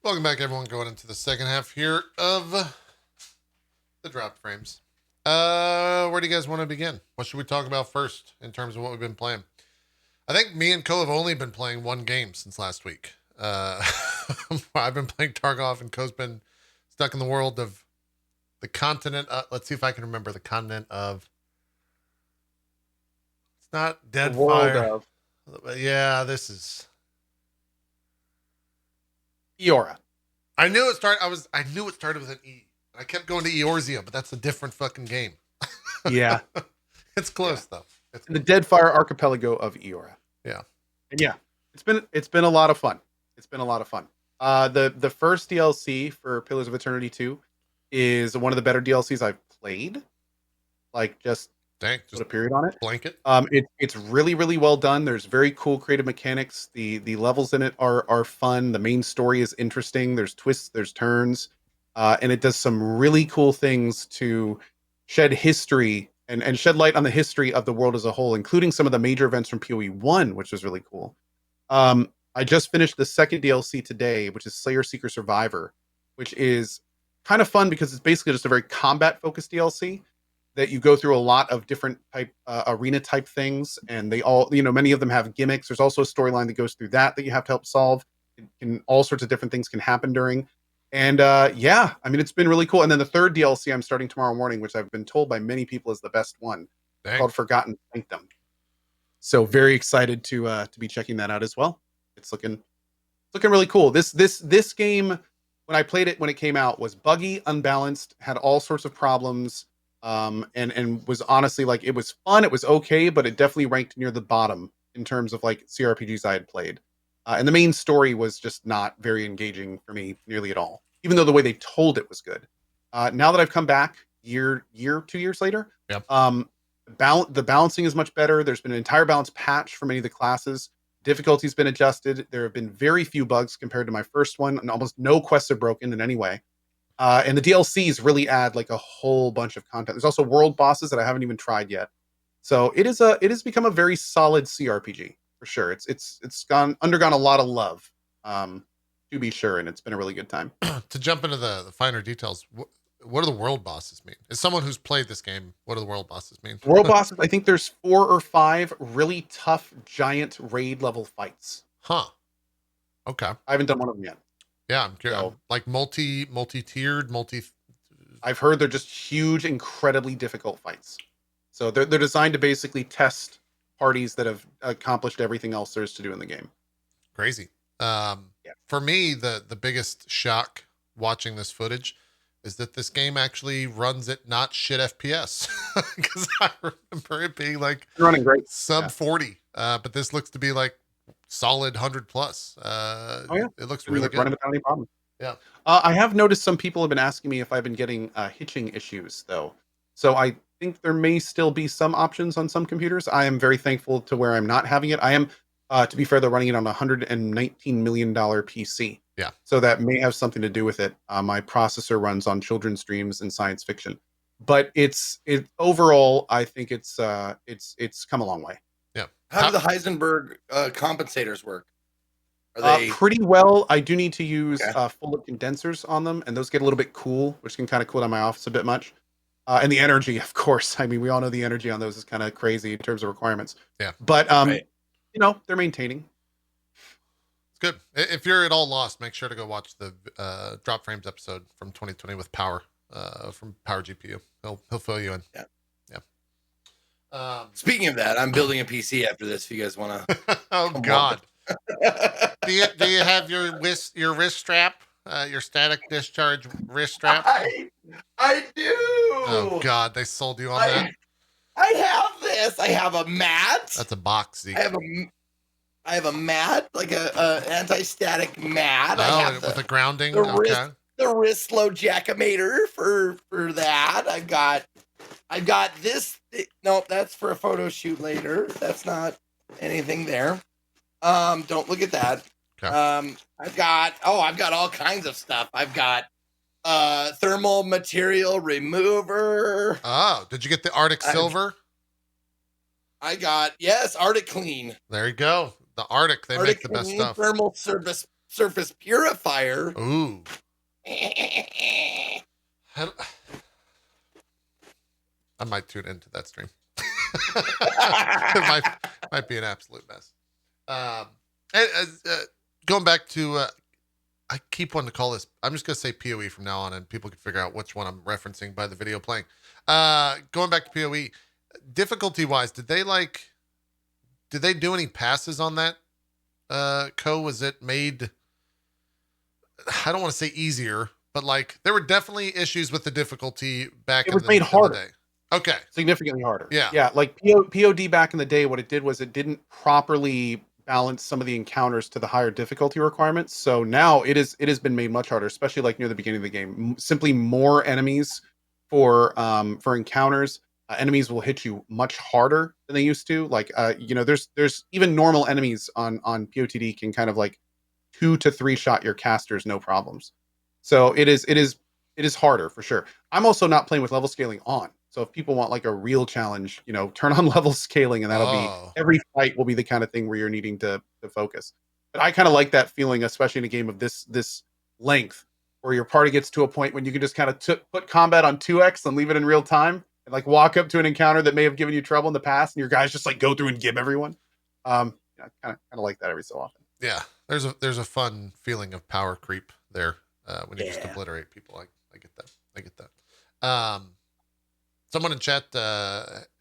Welcome back, everyone. Going into the second half here of the drop frames. Where do you guys want to begin? What should we talk about first in terms of what we've been playing? I think me and Co have only been playing one game since last week. I've been playing Tarkov, and Co's been stuck in the world of the continent. Let's see if I can remember the continent of. It's not Deadfire. Yeah, this is Eora. I knew it started. I knew it started with an E. I kept going to Eorzea, but that's a different fucking game. Yeah, it's close though. It's the Deadfire archipelago of Eora. Yeah, and yeah, it's been a lot of fun. It's been a lot of fun. The first DLC for Pillars of Eternity 2 is one of the better DLCs I've played. Like just put a period on it. Blanket. It's really really well done. There's very cool creative mechanics. The levels in it are fun. The main story is interesting. There's twists. There's turns. And it does some really cool things to shed history and shed light on the history of the world as a whole, including some of the major events from PoE 1, which was really cool. I just finished the second DLC today, which is Slayer Seeker Survivor, which is kind of fun because it's basically just a very combat-focused DLC that you go through a lot of different type arena type things, and they all, many of them have gimmicks. There's also a storyline that goes through that you have to help solve. All sorts of different things can happen during. And yeah, I mean, it's been really cool. And then the third DLC I'm starting tomorrow morning, which I've been told by many people is the best one, called Forgotten Sanctum. So very excited to be checking that out as well. It's looking really cool. This game, when I played it when it came out, was buggy, unbalanced, had all sorts of problems, and was honestly like, it was fun, it was okay, but it definitely ranked near the bottom in terms of like CRPGs I had played. And the main story was just not very engaging for me nearly at all, even though the way they told it was good. Now that I've come back 2 years later, yep. The balancing is much better. There's been an entire balance patch for many of the classes. Difficulty's been adjusted. There have been very few bugs compared to my first one, and almost no quests are broken in any way. And the DLCs really add like a whole bunch of content. There's also world bosses that I haven't even tried yet. So it has become a very solid CRPG. For sure. It's undergone a lot of love, to be sure, and it's been a really good time. To jump into the finer details, what do the world bosses mean? As someone who's played this game, what do the world bosses mean? World bosses, I think there's 4 or 5 really tough, giant raid level fights. Huh. Okay. I haven't done one of them yet. Yeah, I'm curious. So, like multi-tiered. I've heard they're just huge, incredibly difficult fights. So they're designed to basically test parties that have accomplished everything else there is to do in the game. Crazy. Yeah. For me, the biggest shock watching this footage is that this game actually runs at not shit FPS, because I remember it being like running great sub 40, but this looks to be like solid 100 plus. Yeah, it looks really good. Running without any problem. Yeah. I have noticed some people have been asking me if I've been getting hitching issues though, so I think there may still be some options on some computers. I am very thankful to where I'm not having it. I am, to be fair, they're running it on a $119 million PC. Yeah. So that may have something to do with it. My processor runs on children's dreams and science fiction, but overall, I think it's come a long way. Yeah. How do the Heisenberg compensators work? Are they pretty well? I do need to use full loop condensers on them, and those get a little bit cool, which can kind of cool down my office a bit much. And the energy, of course. I mean, we all know the energy on those is kind of crazy in terms of requirements. Yeah. But, they're maintaining. It's good. If you're at all lost, make sure to go watch the Drop Frames episode from 2020 with Power, from Power GPU. He'll fill you in. Yeah. Yeah. Speaking of that, I'm building a PC after this. If you guys want to. Oh God. do you have your wrist strap? Your static discharge wrist strap? I do. Oh God, they sold you on that. I have this. I have a mat. That's a box. Zeke. I have a mat, like a anti-static mat. Oh, with a grounding. The wrist load jackamator for that. I've got this. No, that's for a photo shoot later. That's not anything there. Don't look at that. Okay. I've got all kinds of stuff. I've got thermal material remover. Oh, did you get the Arctic Silver? I got Arctic Clean. There you go. The Arctic, they make the best stuff. Thermal service surface purifier. Ooh. I might tune into that stream. It might be an absolute mess. Going back to, I keep wanting to call this, I'm just going to say PoE from now on, and people can figure out which one I'm referencing by the video playing. Going back to PoE, difficulty-wise, did they do any passes on that? Was it made, I don't want to say easier, but like there were definitely issues with the difficulty back It in was the, made in the harder. day. Okay. Significantly harder. Yeah. Yeah. Like POD back in the day, what it did was it didn't properly balance some of the encounters to the higher difficulty requirements. So now it has been made much harder, especially like near the beginning of the game. Simply more enemies for encounters. Enemies will hit you much harder than they used to. Like there's even normal enemies on POTD can kind of like 2 to 3 shot your casters no problems. So it is harder for sure. I'm also not playing with level scaling on. So if people want like a real challenge, turn on level scaling, and that'll be every fight will be the kind of thing where you're needing to focus. But I kind of like that feeling, especially in a game of this length, where your party gets to a point when you can just kind of put combat on 2x and leave it in real time, and like walk up to an encounter that may have given you trouble in the past, and your guys just like go through and give everyone. I kind of like that every so often. Yeah, there's a fun feeling of power creep there when you just obliterate people. I get that. I get that. Someone in chat,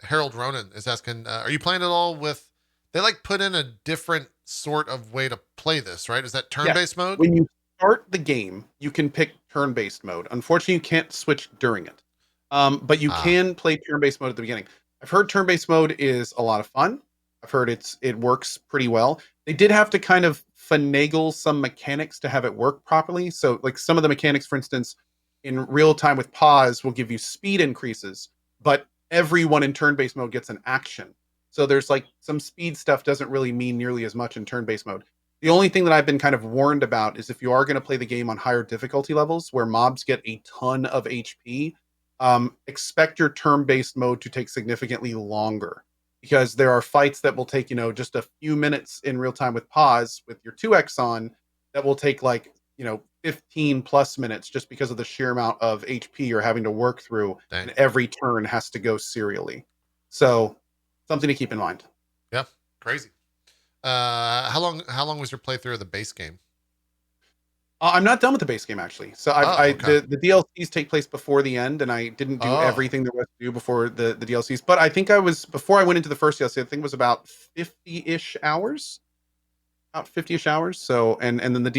Harold Ronan, is asking, are you playing it all with? They like put in a different sort of way to play this, right? Is that turn-based mode? When you start the game, you can pick turn-based mode. Unfortunately, you can't switch during it, but you can play turn-based mode at the beginning. I've heard turn-based mode is a lot of fun. I've heard it works pretty well. They did have to kind of finagle some mechanics to have it work properly. So, like some of the mechanics, for instance, in real time with pause will give you speed increases, but everyone in turn-based mode gets an action. So there's like some speed stuff doesn't really mean nearly as much in turn-based mode. The only thing that I've been kind of warned about is if you are going to play the game on higher difficulty levels where mobs get a ton of HP, expect your turn-based mode to take significantly longer, because there are fights that will take, just a few minutes in real time with pause with your 2x on that will take like, 15 plus minutes just because of the sheer amount of HP you're having to work through. Dang. And every turn has to go serially. So something to keep in mind. Yeah. Crazy. How long was your playthrough of the base game? I'm not done with the base game actually. So the DLCs take place before the end, and I didn't do everything there was to do before the DLCs. But I think before I went into the first DLC, I think it was about 50-ish hours. About 50-ish hours. So and then the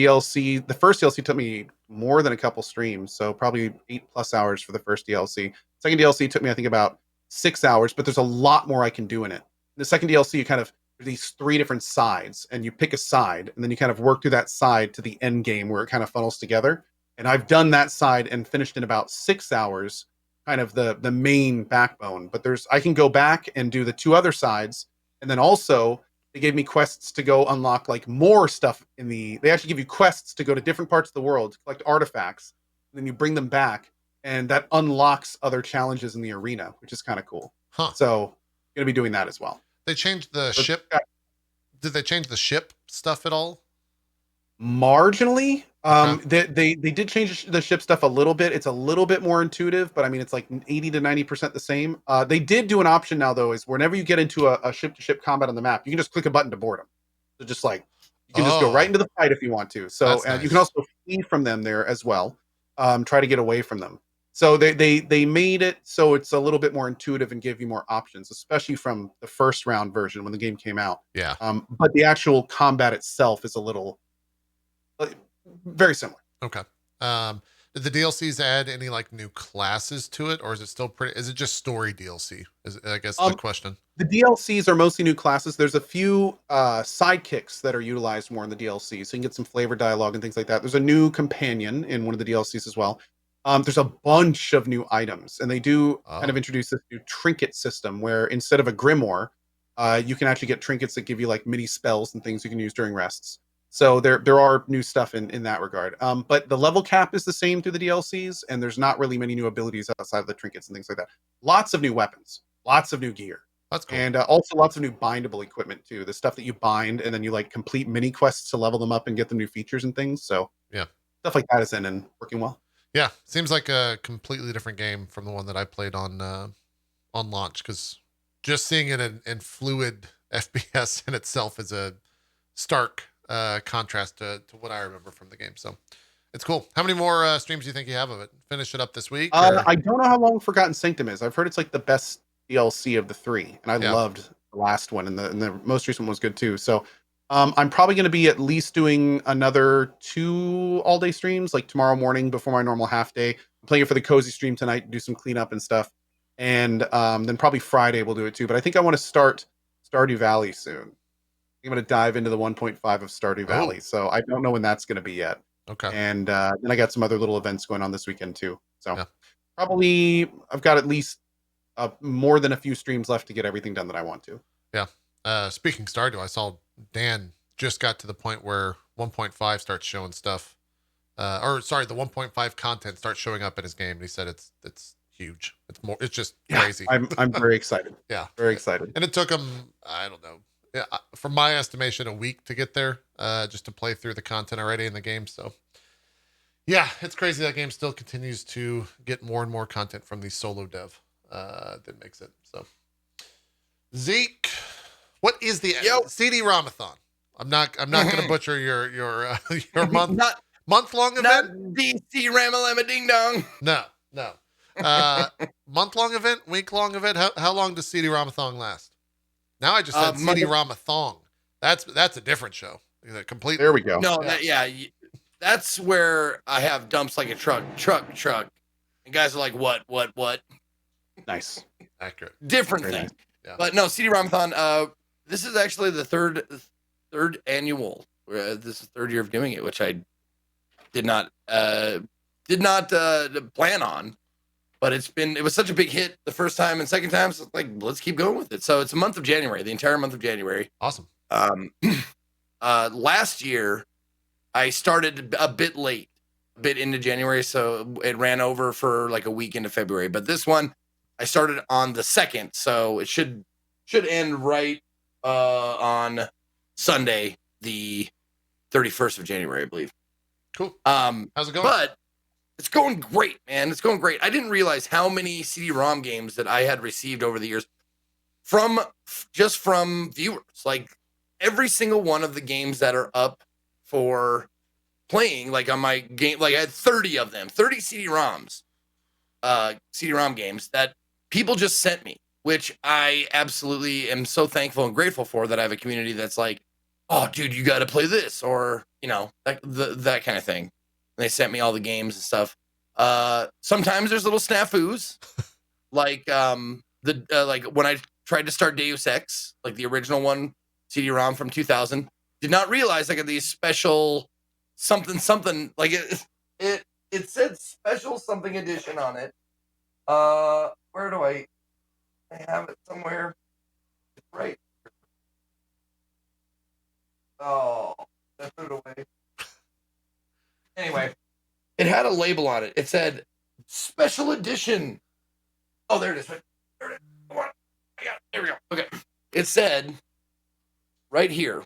first DLC took me more than a couple streams, so probably 8+ hours for the first DLC. Second DLC took me, I think, about 6 hours, but there's a lot more I can do in it. The second DLC, you kind of these 3 different sides, and you pick a side, and then you kind of work through that side to the end game where it kind of funnels together. And I've done that side and finished in about 6 hours, kind of the main backbone. But I can go back and do the 2 other sides, and then also they gave me quests to go unlock like more stuff they actually give you quests to go to different parts of the world to collect artifacts, and then you bring them back, and that unlocks other challenges in the arena, which is kind of cool. So I'm gonna be doing that as well. They changed the ship. Did they change the ship stuff at all? Marginally. They did change the ship stuff a little bit. It's a little bit more intuitive, but I mean it's like 80 to 90% the same. They did do an option now though, is whenever you get into a ship-to-ship combat on the map, you can just click a button to board them. So just like you can just go right into the fight if you want to. So nice. You can also flee from them there as well. Try to get away from them. So they made it so it's a little bit more intuitive and give you more options, especially from the first round version when the game came out. Yeah. But the actual combat itself is a little very similar. Okay. Did the DLCs add any like new classes to it, or is it still is it just story DLC? I guess the question. The DLCs are mostly new classes. There's a few sidekicks that are utilized more in the DLC, so you can get some flavor dialogue and things like that. There's a new companion in one of the DLCs as well. There's a bunch of new items, and they do kind of introduce this new trinket system where instead of a grimoire, you can actually get trinkets that give you like mini spells and things you can use during rests. So there are new stuff in that regard. But the level cap is the same through the DLCs, and there's not really many new abilities outside of the trinkets and things like that. Lots of new weapons, lots of new gear. That's cool. And also lots of new bindable equipment too. The stuff that you bind and then you like complete mini quests to level them up and get them new features and things. So Yeah. stuff like that is in and working well. Yeah, seems like a completely different game from the one that I played on launch, because just seeing it in fluid FPS in itself is a stark contrast to what I remember from the game. So it's cool. How many more streams do you think you have of it? Finish it up this week? Or? I don't know how long Forgotten Sanctum is. I've heard it's like the best DLC of the 3, and I Yeah. loved the last one, and the most recent one was good too. So I'm probably going to be at least doing another 2 all-day streams, like tomorrow morning before my normal half day. I'm playing it for the cozy stream tonight, do some cleanup and stuff, and then probably Friday we'll do it too. But I think I want to start Stardew Valley soon. I'm going to dive into the 1.5 of Stardew Valley, so I don't know when that's going to be yet. Okay. And then I got some other little events going on this weekend too. So Yeah. probably I've got at least more than a few streams left to get everything done that I want to. Yeah. Speaking Stardew, I saw Dan just got to the point where 1.5 starts showing stuff. Or sorry, the 1.5 content starts showing up in his game. And he said it's huge. It's just crazy. I'm very excited. Yeah. Very excited. And it took him, I don't know, yeah, from my estimation, a week to get there, just to play through the content already in the game. So, yeah, it's crazy that game still continues to get more and more content from the solo dev that makes it. So, Zeke, what is the CD-ROM-a-thon? I'm not going to butcher your month long event. Not DC Ramalama Ding Dong. No. Month long event, week long event. How long does CD-ROM-a-thon last? Now I just said CD-ROM-a-thon. That's a different show. Completely. There we go. No, that's where I have dumps like a truck, and guys are like, what? Nice. Accurate. Different Very thing. nice. Yeah. But no, CD-ROM-a-thon. This is actually the third annual. This is the third year of doing it, which I did not plan on. But it was such a big hit the first time and second time, so it's like, let's keep going with it. So it's a month of January, the entire month of January. Awesome. Last year, I started a bit into January, so it ran over for like a week into February. But this one, I started on the 2nd, so it should end right on Sunday, the 31st of January, I believe. Cool. How's it going? But it's going great, man. It's going great. I didn't realize how many CD-ROM games that I had received over the years from viewers. Like every single one of the games that are up for playing, like on my game, like I had 30 of them, 30 CD-ROMs, CD-ROM games that people just sent me, which I absolutely am so thankful and grateful for, that I have a community that's like, oh, dude, you got to play this, or, that kind of thing. And they sent me all the games and stuff. Sometimes there's little snafus, like like when I tried to start Deus Ex, like the original one, CD-ROM from 2000, did not realize I got these special something, like it said special something edition on it. Where do I have it somewhere? It's right. Oh, I put it away. Anyway, it had a label on it. It said special edition. Oh, there it is. There it is. Come on. I got it. There we go. Okay. It said right here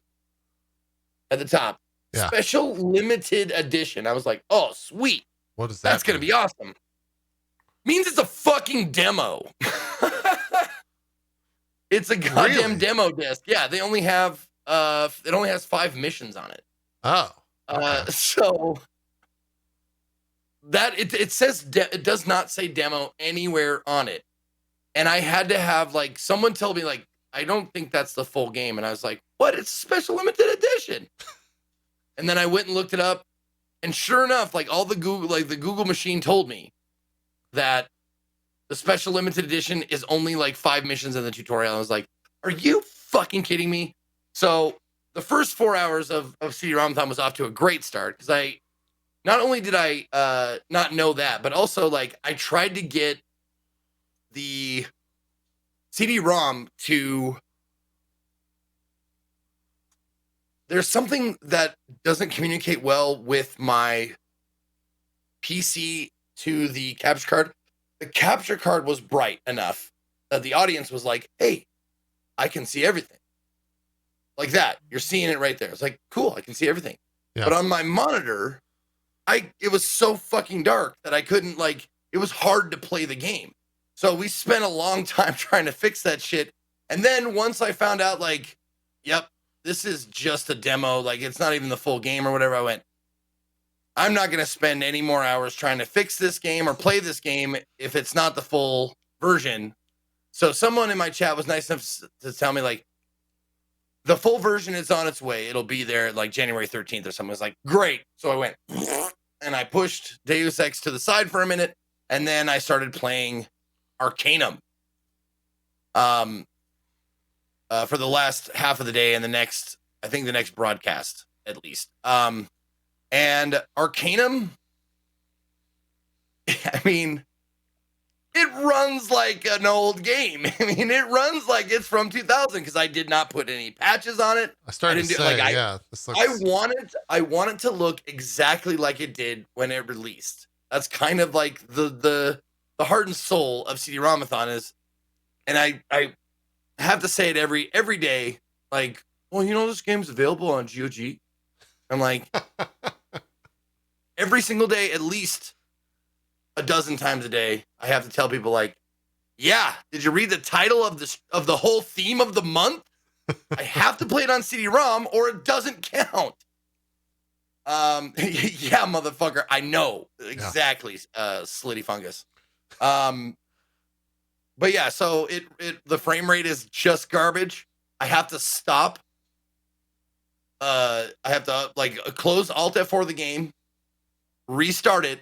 at the top, special limited edition. I was like, oh, sweet. What is that? That's going to be awesome. Means it's a fucking demo. It's a goddamn demo disc. Yeah, they only have it only has 5 missions on it. Oh. Okay. So that it says it does not say demo anywhere on it. And I had to have like someone tell me, like, I don't think that's the full game. And I was like, what? It's a special limited edition. And then I went and looked it up, and sure enough, like the Google machine told me that the special limited edition is only like 5 missions in the tutorial. I was like, are you fucking kidding me? So the first 4 hours of CD-ROM-a-thon was off to a great start, because not only did I not know that, but also like I tried to get the CD-ROM to. There's something that doesn't communicate well with my PC to the capture card. The capture card was bright enough that the audience was like, hey, I can see everything. Like that. You're seeing it right there. It's like, cool, I can see everything. Yeah. But on my monitor, it was so fucking dark that I couldn't, like, it was hard to play the game. So we spent a long time trying to fix that shit. And then once I found out, like, yep, this is just a demo, like it's not even the full game or whatever, I went, I'm not going to spend any more hours trying to fix this game or play this game if it's not the full version. So someone in my chat was nice enough to tell me, like, the full version is on its way. It'll be there like January 13th or something. I was like, great. So I went and I pushed Deus Ex to the side for a minute. And then I started playing Arcanum for the last half of the day and the next broadcast at least. And Arcanum, I mean, it runs like an old game. I mean, it runs like it's from 2000 because I did not put any patches on it. I started to say, yeah, this looks... I wanted to look exactly like it did when it released. That's kind of like the heart and soul of CD-ROM-a-thon is, and I have to say it every day, like, well, you know, this game's available on GOG. I'm like, every single day, at least a dozen times a day, I have to tell people, like, yeah, did you read the title of the whole theme of the month? I have to play it on CD-ROM or it doesn't count. Yeah, motherfucker, I know exactly. Slitty fungus. But yeah, so the frame rate is just garbage. I have to stop. I have to like close Alt F4 the game, restart it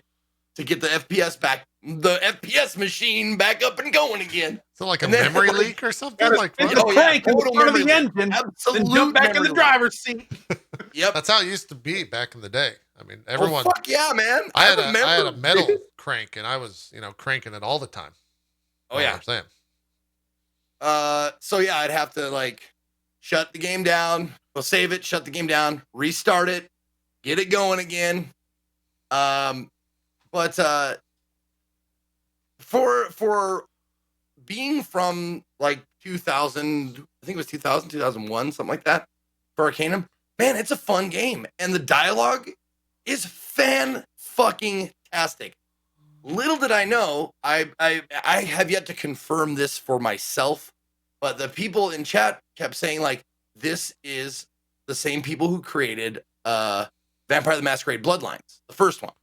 to get the FPS machine back up and going again. So like a memory leak or something? Like crank in front of the engine, absolute then jump back in the driver's seat. Yep, that's how it used to be back in the day. I mean, everyone. Oh, fuck yeah, man! I had a metal crank, and I was cranking it all the time. Oh yeah, I'm saying. So yeah, I'd have to like shut the game down. We'll save it, shut the game down, restart it, get it going again. But for being from like 2000, I think it was 2000, 2001, something like that, for Arcanum, man, it's a fun game. And the dialogue is fan-fucking-tastic. Little did I know, I have yet to confirm this for myself, but the people in chat kept saying, like, this is the same people who created Vampire the Masquerade Bloodlines, the first one.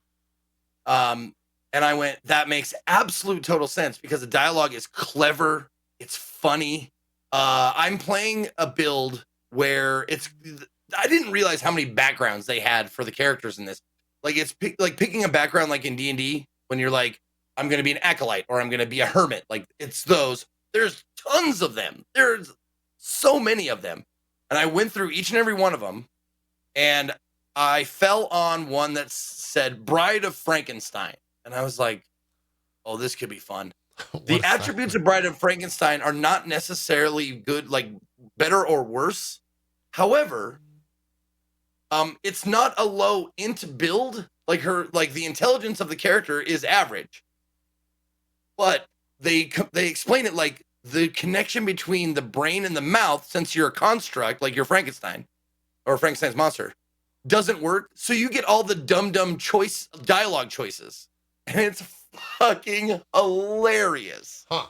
And I went, that makes absolute total sense because the dialogue is clever. It's funny. I'm playing a build where I didn't realize how many backgrounds they had for the characters in this. Like it's like picking a background like in D&D when you're like, I'm going to be an acolyte or I'm going to be a hermit. Like it's those. There's tons of them. There's so many of them. And I went through each and every one of them and I fell on one that said Bride of Frankenstein. And I was like, oh, this could be fun. The attributes of Bride of Frankenstein are not necessarily good, like better or worse. However, it's not a low int build. Like the intelligence of the character is average. But they explain it like the connection between the brain and the mouth, since you're a construct, like you're Frankenstein or Frankenstein's monster, doesn't work. So you get all the dumb dialogue choices. And it's fucking hilarious. Huh.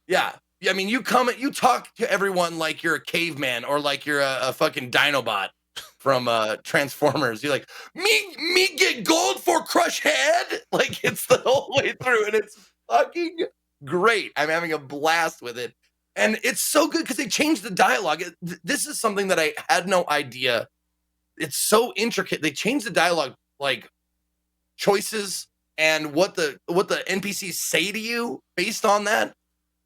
Yeah. I mean, you talk to everyone like you're a caveman or like you're a fucking Dinobot from Transformers. You're like, me get gold for crush head? Like, it's the whole way through, and it's fucking great. I'm having a blast with it. And it's so good because they changed the dialogue. This is something that I had no idea. It's so intricate. They changed the dialogue, like, choices and what the NPCs say to you based on that.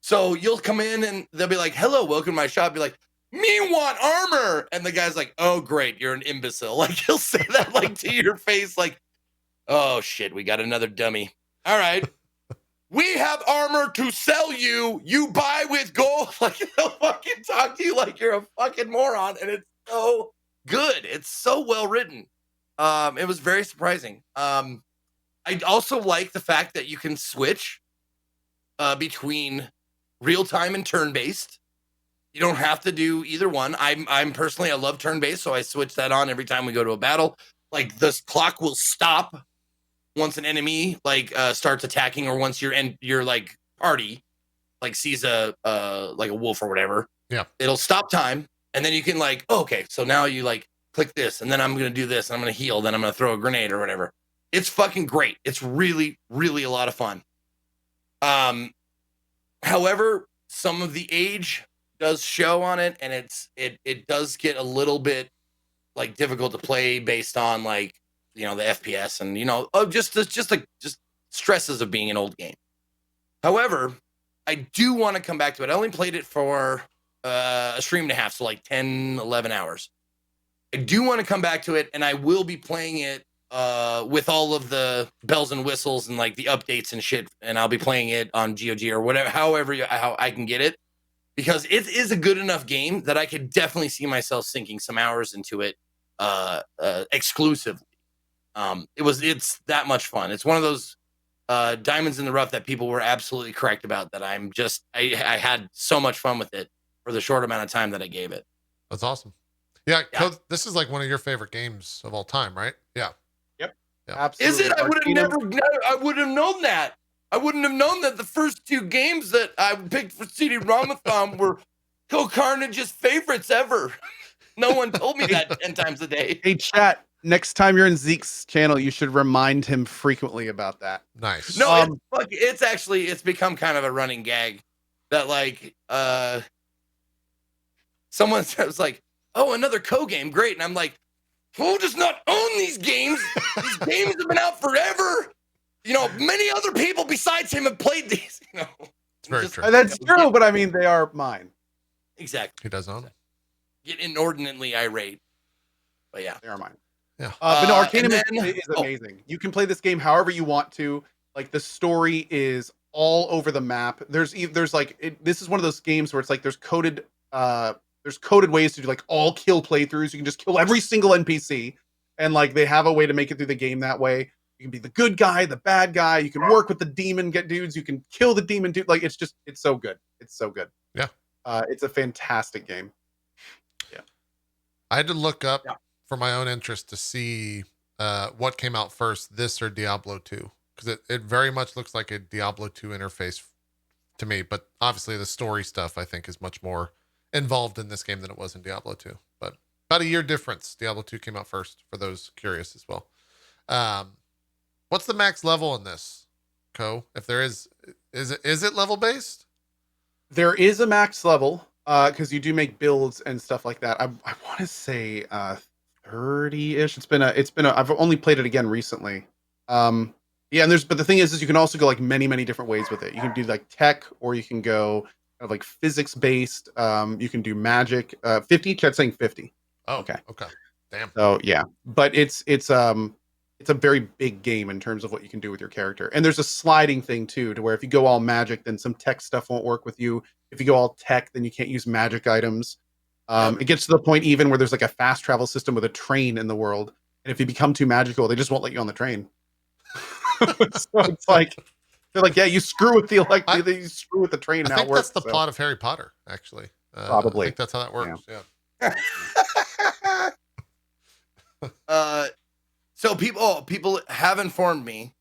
So you'll come in and they'll be like, hello, welcome to my shop. Be like, me want armor. And the guy's like, oh, great, you're an imbecile. Like he'll say that like to your face, like, oh shit, we got another dummy. All right. We have armor to sell you. You buy with gold. Like they'll fucking talk to you like you're a fucking moron. And it's so good. It's so well written. It was very surprising. I also like the fact that you can switch between real-time and turn-based. You don't have to do either one. I'm personally, I love turn-based, so I switch that on every time we go to a battle. Like, the clock will stop once an enemy starts attacking, or once your like party like sees a like a wolf or whatever. Yeah. It'll stop time, and then you can like, oh, okay, so now you like click this, and then I'm gonna do this, and I'm gonna heal, then I'm gonna throw a grenade or whatever. It's fucking great. It's really, really a lot of fun. However, some of the age does show on it, and it does get a little bit like difficult to play based on like, you know, the FPS and, you know, just stresses of being an old game. However, I do want to come back to it. I only played it for a stream and a half, so like 10, 11 hours. I do want to come back to it, and I will be playing it with all of the bells and whistles and like the updates and shit, and I'll be playing it on GOG or whatever, how I can get it, because it is a good enough game that I could definitely see myself sinking some hours into it exclusively. It's that much fun. It's one of those diamonds in the rough that people were absolutely correct about, that I had so much fun with it for the short amount of time that I gave it. That's awesome. Yeah. This is like one of your favorite games of all time, right? Yeah. Yep. Yeah. Absolutely. Is it? I would have known that. I wouldn't have known that the first two games that I picked for CD-ROM-a-thon were Kill Carnage's favorites ever. No one told me that 10 times a day. Hey, chat. Next time you're in Zeke's channel, you should remind him frequently about that. Nice. No, it's become kind of a running gag that like someone says like, oh, another co-game, great. And I'm like, who does not own these games? These games have been out forever. You know, many other people besides him have played these. You know, it's very true. That's true, but I mean, they are mine. Exactly. He does own them. Get inordinately irate. But yeah, they are mine. Yeah. But no, Arcanum is amazing. You can play this game however you want to. Like, the story is all over the map. There's like this is one of those games where it's like there's coded ways to do like all kill playthroughs. You can just kill every single NPC, and like they have a way to make it through the game that way. You can be the good guy, the bad guy. You can work with the demon dudes. You can kill the demon dude. Like, it's so good. It's so good. Yeah. It's a fantastic game. Yeah. I had to look up for my own interest to see what came out first, this or Diablo 2, because it very much looks like a Diablo 2 interface to me. But obviously the story stuff, I think, is much more involved in this game than it was in Diablo 2. But about a year difference. Diablo 2 came out first, for those curious as well. What's the max level in this, Co? If there is it level based? There is a max level, because you do make builds and stuff like that. I want to say 30-ish. I've only played it again recently. Yeah, and but the thing is you can also go like many, many different ways with it. You can do like tech, or you can go kind of like physics based. You can do magic. 50. Chat's saying 50. Oh, okay. Damn. So yeah, but it's a very big game in terms of what you can do with your character. And there's a sliding thing too, to where if you go all magic, then some tech stuff won't work with you. If you go all tech, then you can't use magic items. It gets to the point even where there's like a fast travel system with a train in the world. And if you become too magical, they just won't let you on the train. So it's like, they're like, yeah, you screw with you screw with the train. I think that's the plot of Harry Potter, actually. Probably. I think that's how that works. Yeah. So people have informed me.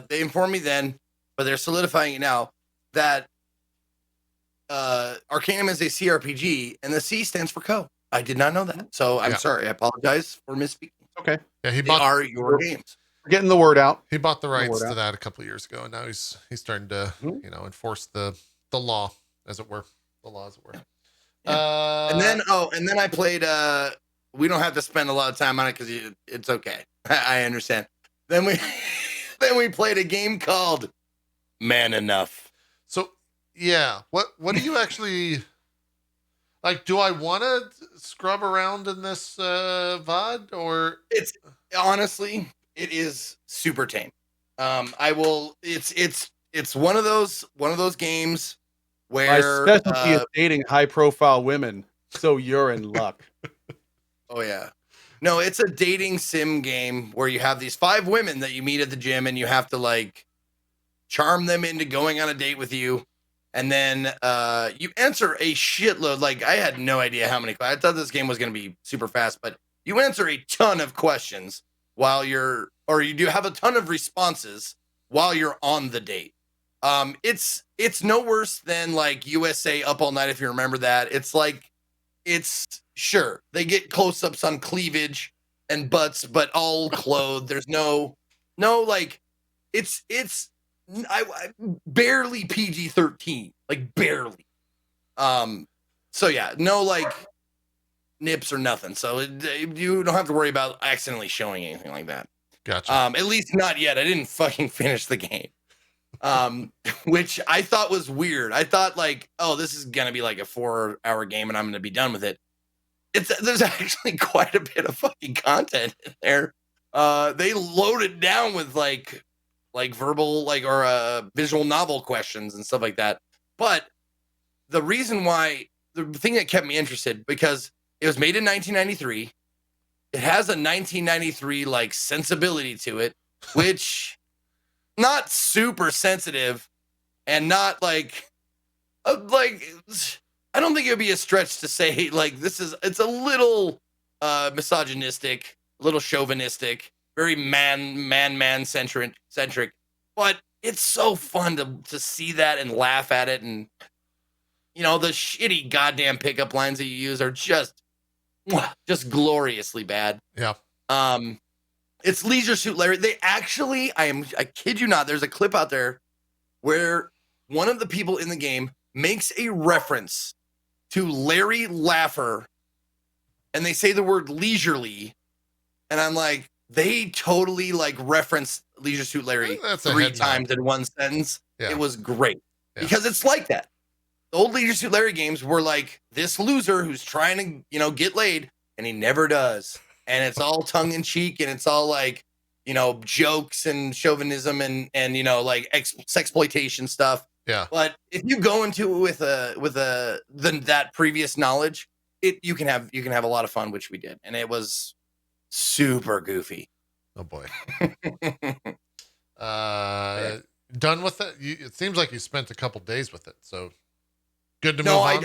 They informed me then, but they're solidifying it now, that Arcanum is a CRPG, and the C stands for Co. I did not know that, so I'm sorry. I apologize for misspeaking. Okay. Yeah, they are your games. We're getting the word out. He bought the rights to that a couple of years ago, and now he's starting to enforce the law, as it were. The law, as it were. Yeah. And then I played. We don't have to spend a lot of time on it because it's okay. I understand. Then we played a game called Man Enough. So yeah, what do you actually like? Do I want to scrub around in this VOD, or it's honestly it is super tame. I will. It's one of those games where my specialty is dating high profile women. So you're in luck. Oh yeah. No, it's a dating sim game where you have these 5 women that you meet at the gym, and you have to like charm them into going on a date with you. and then you answer a shitload. Like I had no idea how many. I thought this game was going to be super fast, but you answer a ton of questions while or you do have a ton of responses while you're on the date. It's no worse than like USA Up All Night, if you remember that. It's sure they get close-ups on cleavage and butts, but all clothed. There's no like it's I barely PG-13, like barely. So yeah, no like nips or nothing. So you don't have to worry about accidentally showing anything like that. Gotcha. At least not yet. I didn't fucking finish the game. Which I thought was weird. I thought like, oh, this is gonna be like a 4-hour game and I'm gonna be done with it. There's actually quite a bit of fucking content in there. They load it down with like verbal or visual novel questions and stuff like that. But the reason why, the thing that kept me interested, because it was made in 1993. It has a 1993 like sensibility to it, which not super sensitive and not like I don't think it would be a stretch to say like it's a little misogynistic, a little chauvinistic, very man centric, but it's so fun to see that and laugh at it. And you know, the shitty goddamn pickup lines that you use are just gloriously bad. Yeah. It's Leisure Suit Larry. They actually, I kid you not, there's a clip out there where one of the people in the game makes a reference to Larry Laffer, and they say the word leisurely, and I'm like, they totally like reference Leisure Suit Larry That's a 3 head times nod. in one sentence. Yeah. It was great Yeah. because it's like that. The old Leisure Suit Larry games were like this loser who's trying to, you know, get laid, and he never does. And it's all tongue in cheek, and it's all like, you know, jokes and chauvinism and you know, like sexploitation stuff. Yeah. But if you go into it with that previous knowledge, you can have a lot of fun, which we did, and it was super goofy. Oh boy. Done with it? It seems like you spent a couple days with it, so good to move on.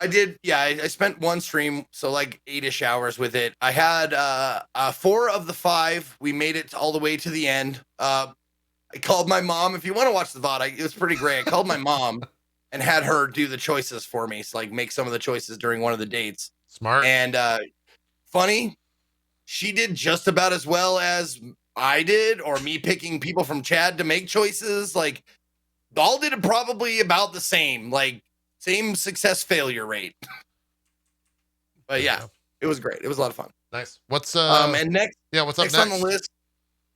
I did. Yeah, I spent one stream, so like 8-ish hours with it. I had 4 of the 5. We made it all the way to the end. I called my mom. If you want to watch the VOD, it was pretty great. I called my mom and had her do the choices for me. So like make some of the choices during one of the dates. Smart. And funny, she did just about as well as I did, or me picking people from Chad to make choices. Like all did it probably about the same. Like same success failure rate. But yeah, it was great. It was a lot of fun. Nice. What's and next what's up next on the list?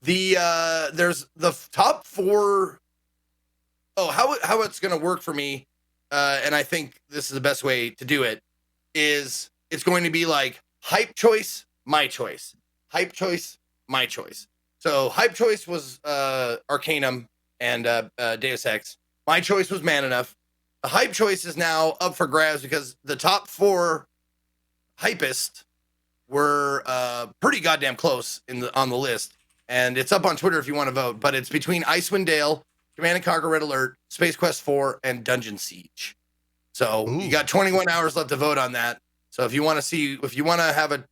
There's the top 4. Oh, how it's gonna work for me, and I think this is the best way to do it, is it's going to be like hype choice, my choice. Hype choice, my choice. So hype choice was Arcanum and Deus Ex. My choice was Man Enough. The hype choice is now up for grabs because the top 4 hypest were pretty goddamn close on the list, and it's up on Twitter if you want to vote. But it's between Icewind Dale, Command & Conquer: Red Alert, Space Quest 4, and Dungeon Siege. So you got 21 hours left to vote on that. So if you want to have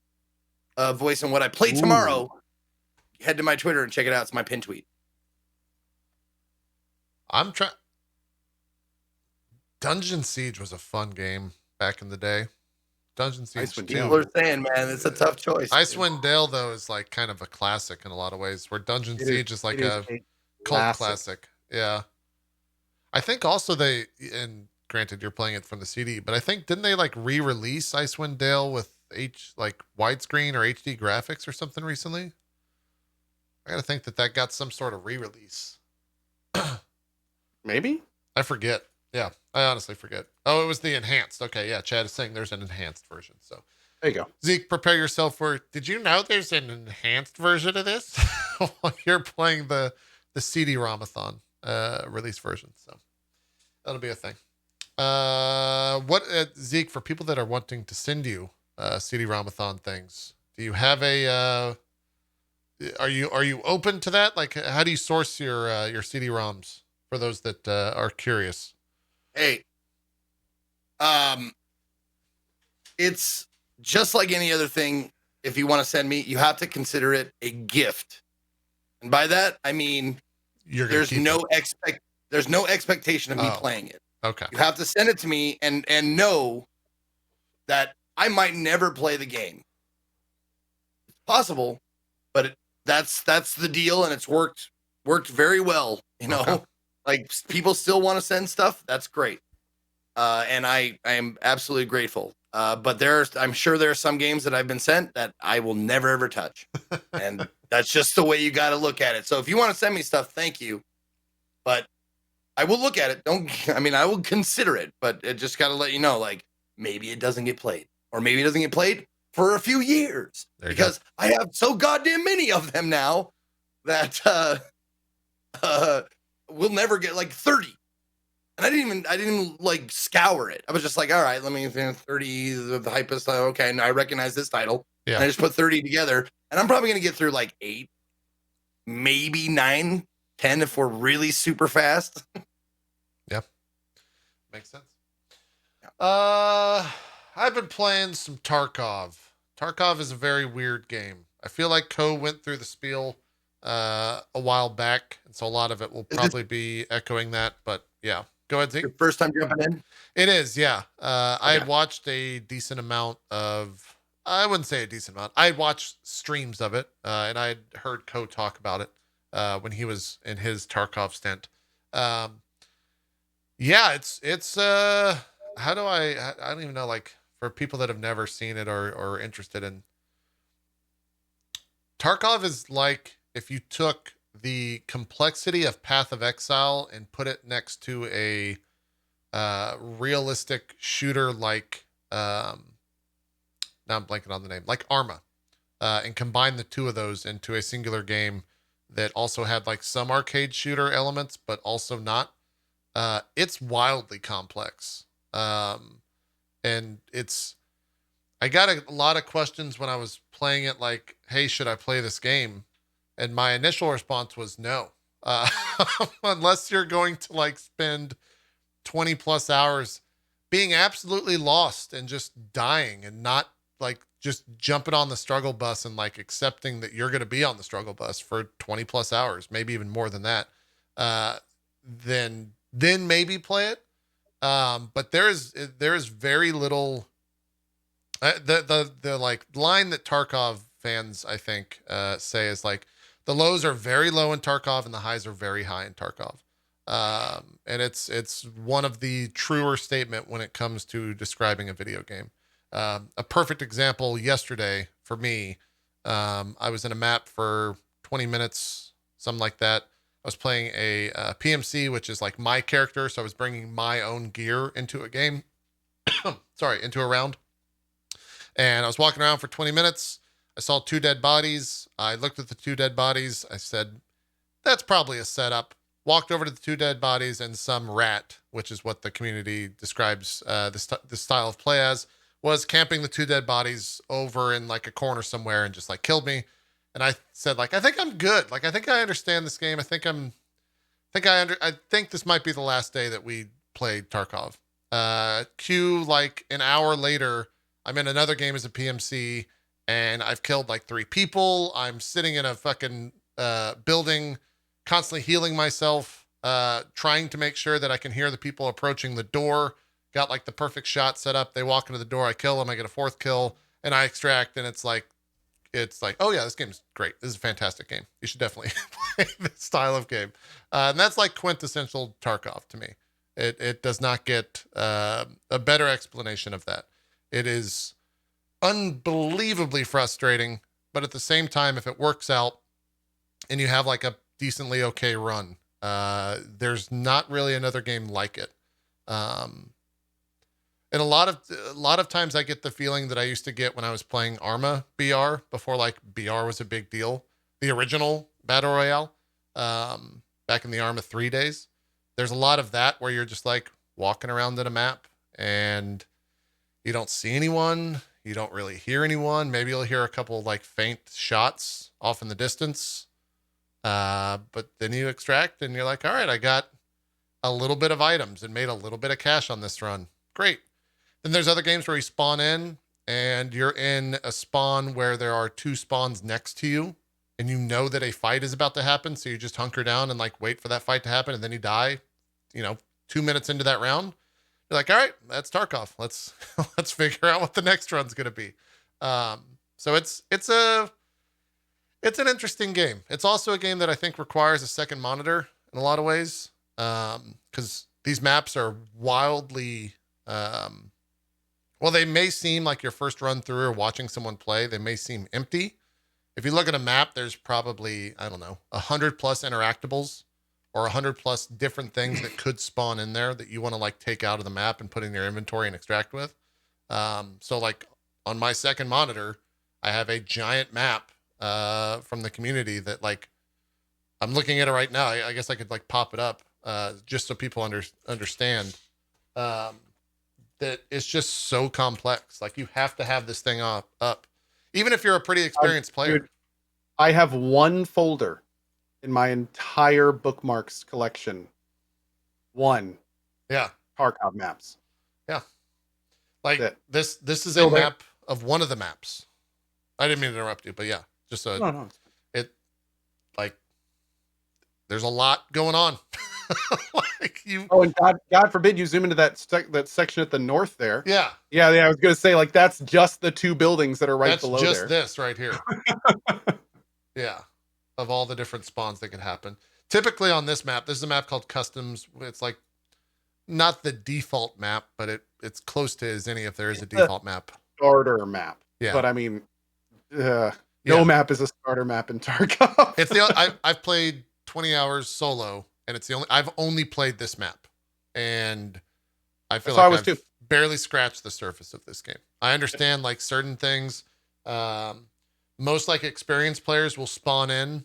a voice in what I play tomorrow, head to my Twitter and check it out. It's my pin tweet. I'm trying. Dungeon Siege was a fun game back in the day. Dungeon Siege 2. People are saying, man, it's a tough choice. Icewind Dale, though, is like kind of a classic in a lot of ways, where Dungeon Siege is like a cult classic. Yeah. I think also and granted you're playing it from the CD, but I think didn't they like re-release Icewind Dale with widescreen or HD graphics or something recently? I gotta think that got some sort of re-release. Maybe? I forget. Yeah, I honestly forget. Oh, it was the enhanced. Okay, yeah, Chad is saying there's an enhanced version. So there you go. Zeke, prepare yourself for. Did you know there's an enhanced version of this? While you're playing the CD-ROM-a-thon release version. So that'll be a thing. Zeke, for people that are wanting to send you CD-ROM-a-thon things, do you have a? Are you open to that? Like, how do you source your CD-ROMs for those that are curious? Hey, it's just like any other thing. If you want to send me, you have to consider it a gift. And by that, I mean, You're gonna there's keep no it. there's no expectation of me Oh. playing it. Okay. You have to send it to me and know that I might never play the game. It's possible, but that's the deal, and it's worked very well. You know, Okay. like people still want to send stuff. That's great, and I am absolutely grateful. But I'm sure there are some games that I've been sent that I will never ever touch, and that's just the way you got to look at it. So if you want to send me stuff, thank you, but I will look at it. I will consider it, but it just got to let you know, like, maybe it doesn't get played, or maybe it doesn't get played for a few years because I have so goddamn many of them now that we'll never get like 30. And I didn't even like scour it. I was just like, all right, let me 30 the hypest. Okay, and I recognize this title. Yeah. And I just put 30 together, and I'm probably gonna get through like 8, maybe 9, 10 if we're really super fast. Yeah. Makes sense. I've been playing some Tarkov. Tarkov is a very weird game. I feel like Co went through the spiel a while back, and so a lot of it will probably be echoing that, but yeah. Go ahead, Zeke. Your first time jumping in? It is, yeah. I had Okay. watched a decent amount of, I wouldn't say a decent amount. I had watched streams of it, and I had heard Co talk about it when he was in his Tarkov stint. Yeah, it's how do I don't even know, like, for people that have never seen it or interested in, Tarkov is like if you took the complexity of Path of Exile and put it next to a realistic shooter like now I'm blanking on the name, like Arma, and combine the two of those into a singular game that also had like some arcade shooter elements but also not. It's wildly complex, and I got a lot of questions when I was playing it, like, hey, should I play this game? And my initial response was no. uh, Unless you're going to like spend 20 plus hours being absolutely lost and just dying and not like just jumping on the struggle bus and like accepting that you're going to be on the struggle bus for 20 plus hours, maybe even more than that, then maybe play it. But there is very little, the like line that Tarkov fans, I think, say is like the lows are very low in Tarkov and the highs are very high in Tarkov. And it's one of the truer statement when it comes to describing a video game. A perfect example yesterday for me, I was in a map for 20 minutes, something like that. I was playing a PMC, which is like my character. So I was bringing my own gear into a game, sorry, into a round. And I was walking around for 20 minutes. I saw 2 dead bodies. I looked at the 2 dead bodies. I said, that's probably a setup. Walked over to the 2 dead bodies, and some rat, which is what the community describes this style of play as, was camping the 2 dead bodies over in like a corner somewhere and just like killed me. And I said, like, I think I'm good. Like, I think I understand this game. I think this might be the last day that we played Tarkov. Like an hour later, I'm in another game as a PMC, and I've killed like 3 people. I'm sitting in a fucking building, constantly healing myself, trying to make sure that I can hear the people approaching the door. Got like the perfect shot set up. They walk into the door, I kill them, I get a 4th kill, and I extract, and it's like, oh yeah, this game's great. This is a fantastic game. You should definitely play this style of game. And that's like quintessential Tarkov to me. It does not get a better explanation of that. It is unbelievably frustrating, but at the same time, if it works out and you have like a decently okay run, there's not really another game like it. And a lot of times I get the feeling that I used to get when I was playing Arma BR before like BR was a big deal. The original Battle Royale, back in the Arma 3 days. There's a lot of that where you're just like walking around in a map and you don't see anyone. You don't really hear anyone. Maybe you'll hear a couple of like faint shots off in the distance. But then you extract and you're like, all right, I got a little bit of items and made a little bit of cash on this run. Great. Then there's other games where you spawn in and you're in a spawn where there are two spawns next to you and you know that a fight is about to happen. So you just hunker down and like wait for that fight to happen. And then you die, 2 minutes into that round. You're like, all right, that's Tarkov. Let's figure out what the next run's going to be. So it's an interesting game. It's also a game that I think requires a second monitor in a lot of ways. Because these maps are wildly, they may seem like your first run through or watching someone play, they may seem empty. If you look at a map, there's probably, 100 plus interactables or 100 plus different things that could spawn in there that you want to like take out of the map and put in your inventory and extract with. So like on my second monitor, I have a giant map from the community that like, I'm looking at it right now. I guess I could like pop it up just so people understand that it's just so complex. Like you have to have this thing up, even if you're a pretty experienced player. Dude, I have one folder in my entire bookmarks collection. One. Yeah. Tarkov maps. Yeah. Like this is Still a there. map of one of the maps. I didn't mean to interrupt you, but yeah, just so No. it like there's a lot going on. Like you. Oh, and God forbid you zoom into that section at the north there. Yeah. Yeah. I was gonna say like that's just the two buildings that are right That's below just there. this right here. Yeah. Of all the different spawns that can happen. Typically on this map, this is a map called Customs. It's like not the default map, but it's close to as any if there is a default map. Starter map. Yeah. But I mean, no map is a starter map in Tarkov. It's I've played 20 hours solo, and I've only played this map, and I feel like I've barely scratched the surface of this game. I understand like certain things. Most like experienced players will spawn in.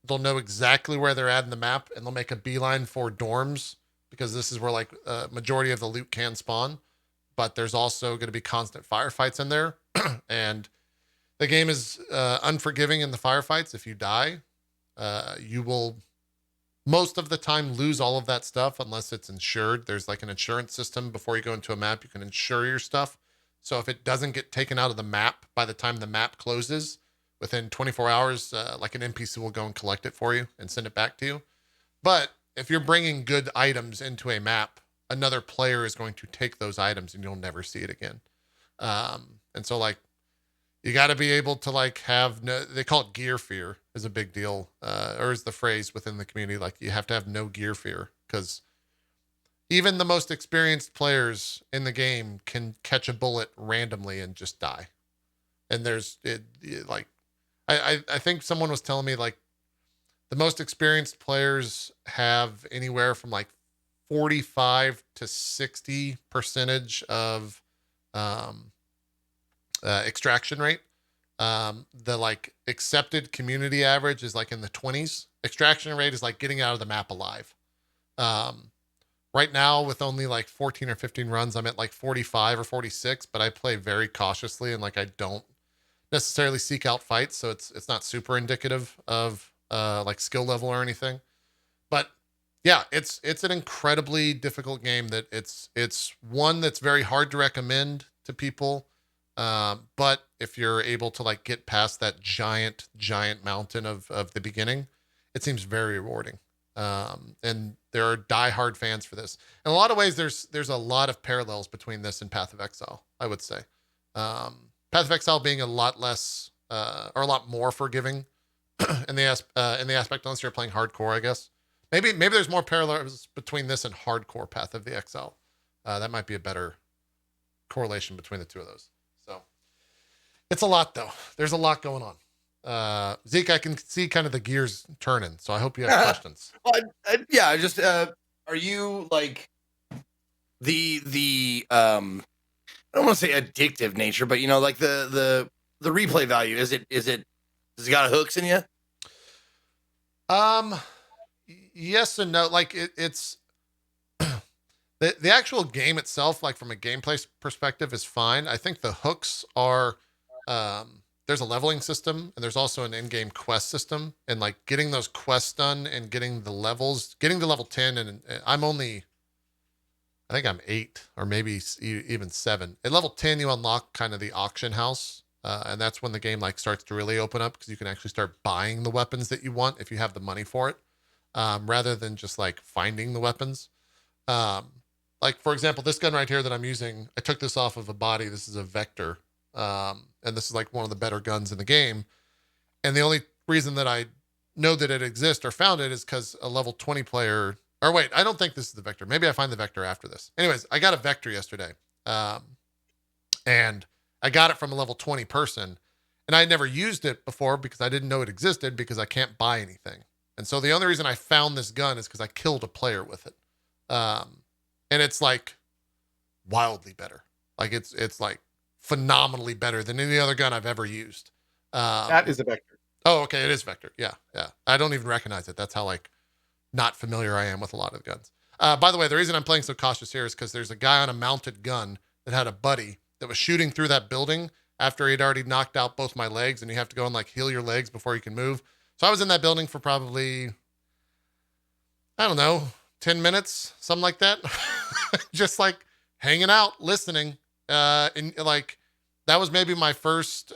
They'll know exactly where they're at in the map, and they'll make a beeline for dorms because this is where like majority of the loot can spawn. But there's also going to be constant firefights in there, and the game is unforgiving in the firefights. If you die, you will most of the time lose all of that stuff unless it's insured. There's like an insurance system before you go into a map. You can insure your stuff. So if it doesn't get taken out of the map by the time the map closes, within 24 hours, like an NPC will go and collect it for you and send it back to you. But if you're bringing good items into a map, another player is going to take those items and you'll never see it again. And so like, you got to be able to like they call it gear fear is a big deal. Or is the phrase within the community. Like you have to have no gear fear because even the most experienced players in the game can catch a bullet randomly and just die. And I think someone was telling me like the most experienced players have anywhere from like 45 to 60% of extraction rate. The like accepted community average is like in the 20s. Extraction rate is like getting out of the map alive. Right now with only like 14 or 15 runs, I'm at like 45 or 46, but I play very cautiously and like I don't necessarily seek out fights, so it's not super indicative of like skill level or anything. But yeah, it's an incredibly difficult game that it's one that's very hard to recommend to people. But if you're able to like get past that giant mountain of the beginning, it seems very rewarding. And there are diehard fans for this. In a lot of ways, there's a lot of parallels between this and Path of Exile, I would say. Path of Exile being a lot less or a lot more forgiving in the aspect unless you're playing hardcore, I guess. Maybe there's more parallels between this and hardcore Path of the Exile. That might be a better correlation between the two of those. So it's a lot though. There's a lot going on. Zeke, I can see kind of the gears turning, so I hope you have questions. Well, yeah, just are you like the I don't want to say addictive nature, but like the replay value, does it got hooks in you? Yes and no. Like it's the actual game itself, like from a gameplay perspective, is fine. I think the hooks are there's a leveling system and there's also an in-game quest system, and like getting those quests done and getting the levels, getting to level 10, and I think I'm 8 or maybe even 7. At level 10, you unlock kind of the auction house. And that's when the game like starts to really open up, because you can actually start buying the weapons that you want if you have the money for it, rather than just like finding the weapons. Like for example, this gun right here that I'm using, I took this off of a body. This is a Vector. And this is like one of the better guns in the game. And the only reason that I know that it exists or found it is because a level 20 player, or wait, I don't think this is the Vector. Maybe I find the Vector after this. Anyways, I got a Vector yesterday. And I got it from a level 20 person, and I had never used it before because I didn't know it existed, because I can't buy anything. And so the only reason I found this gun is because I killed a player with it. And it's like wildly better. Like it's like phenomenally better than any other gun I've ever used. That is a Vector. Oh, okay. It is Vector. Yeah. Yeah. I don't even recognize it. That's how like not familiar I am with a lot of the guns. By the way, the reason I'm playing so cautious here is because there's a guy on a mounted gun that had a buddy that was shooting through that building after he'd already knocked out both my legs, and you have to go and like heal your legs before you can move. So I was in that building for probably, I don't know, 10 minutes, something like that. Just like hanging out, listening. And like, that was maybe my first,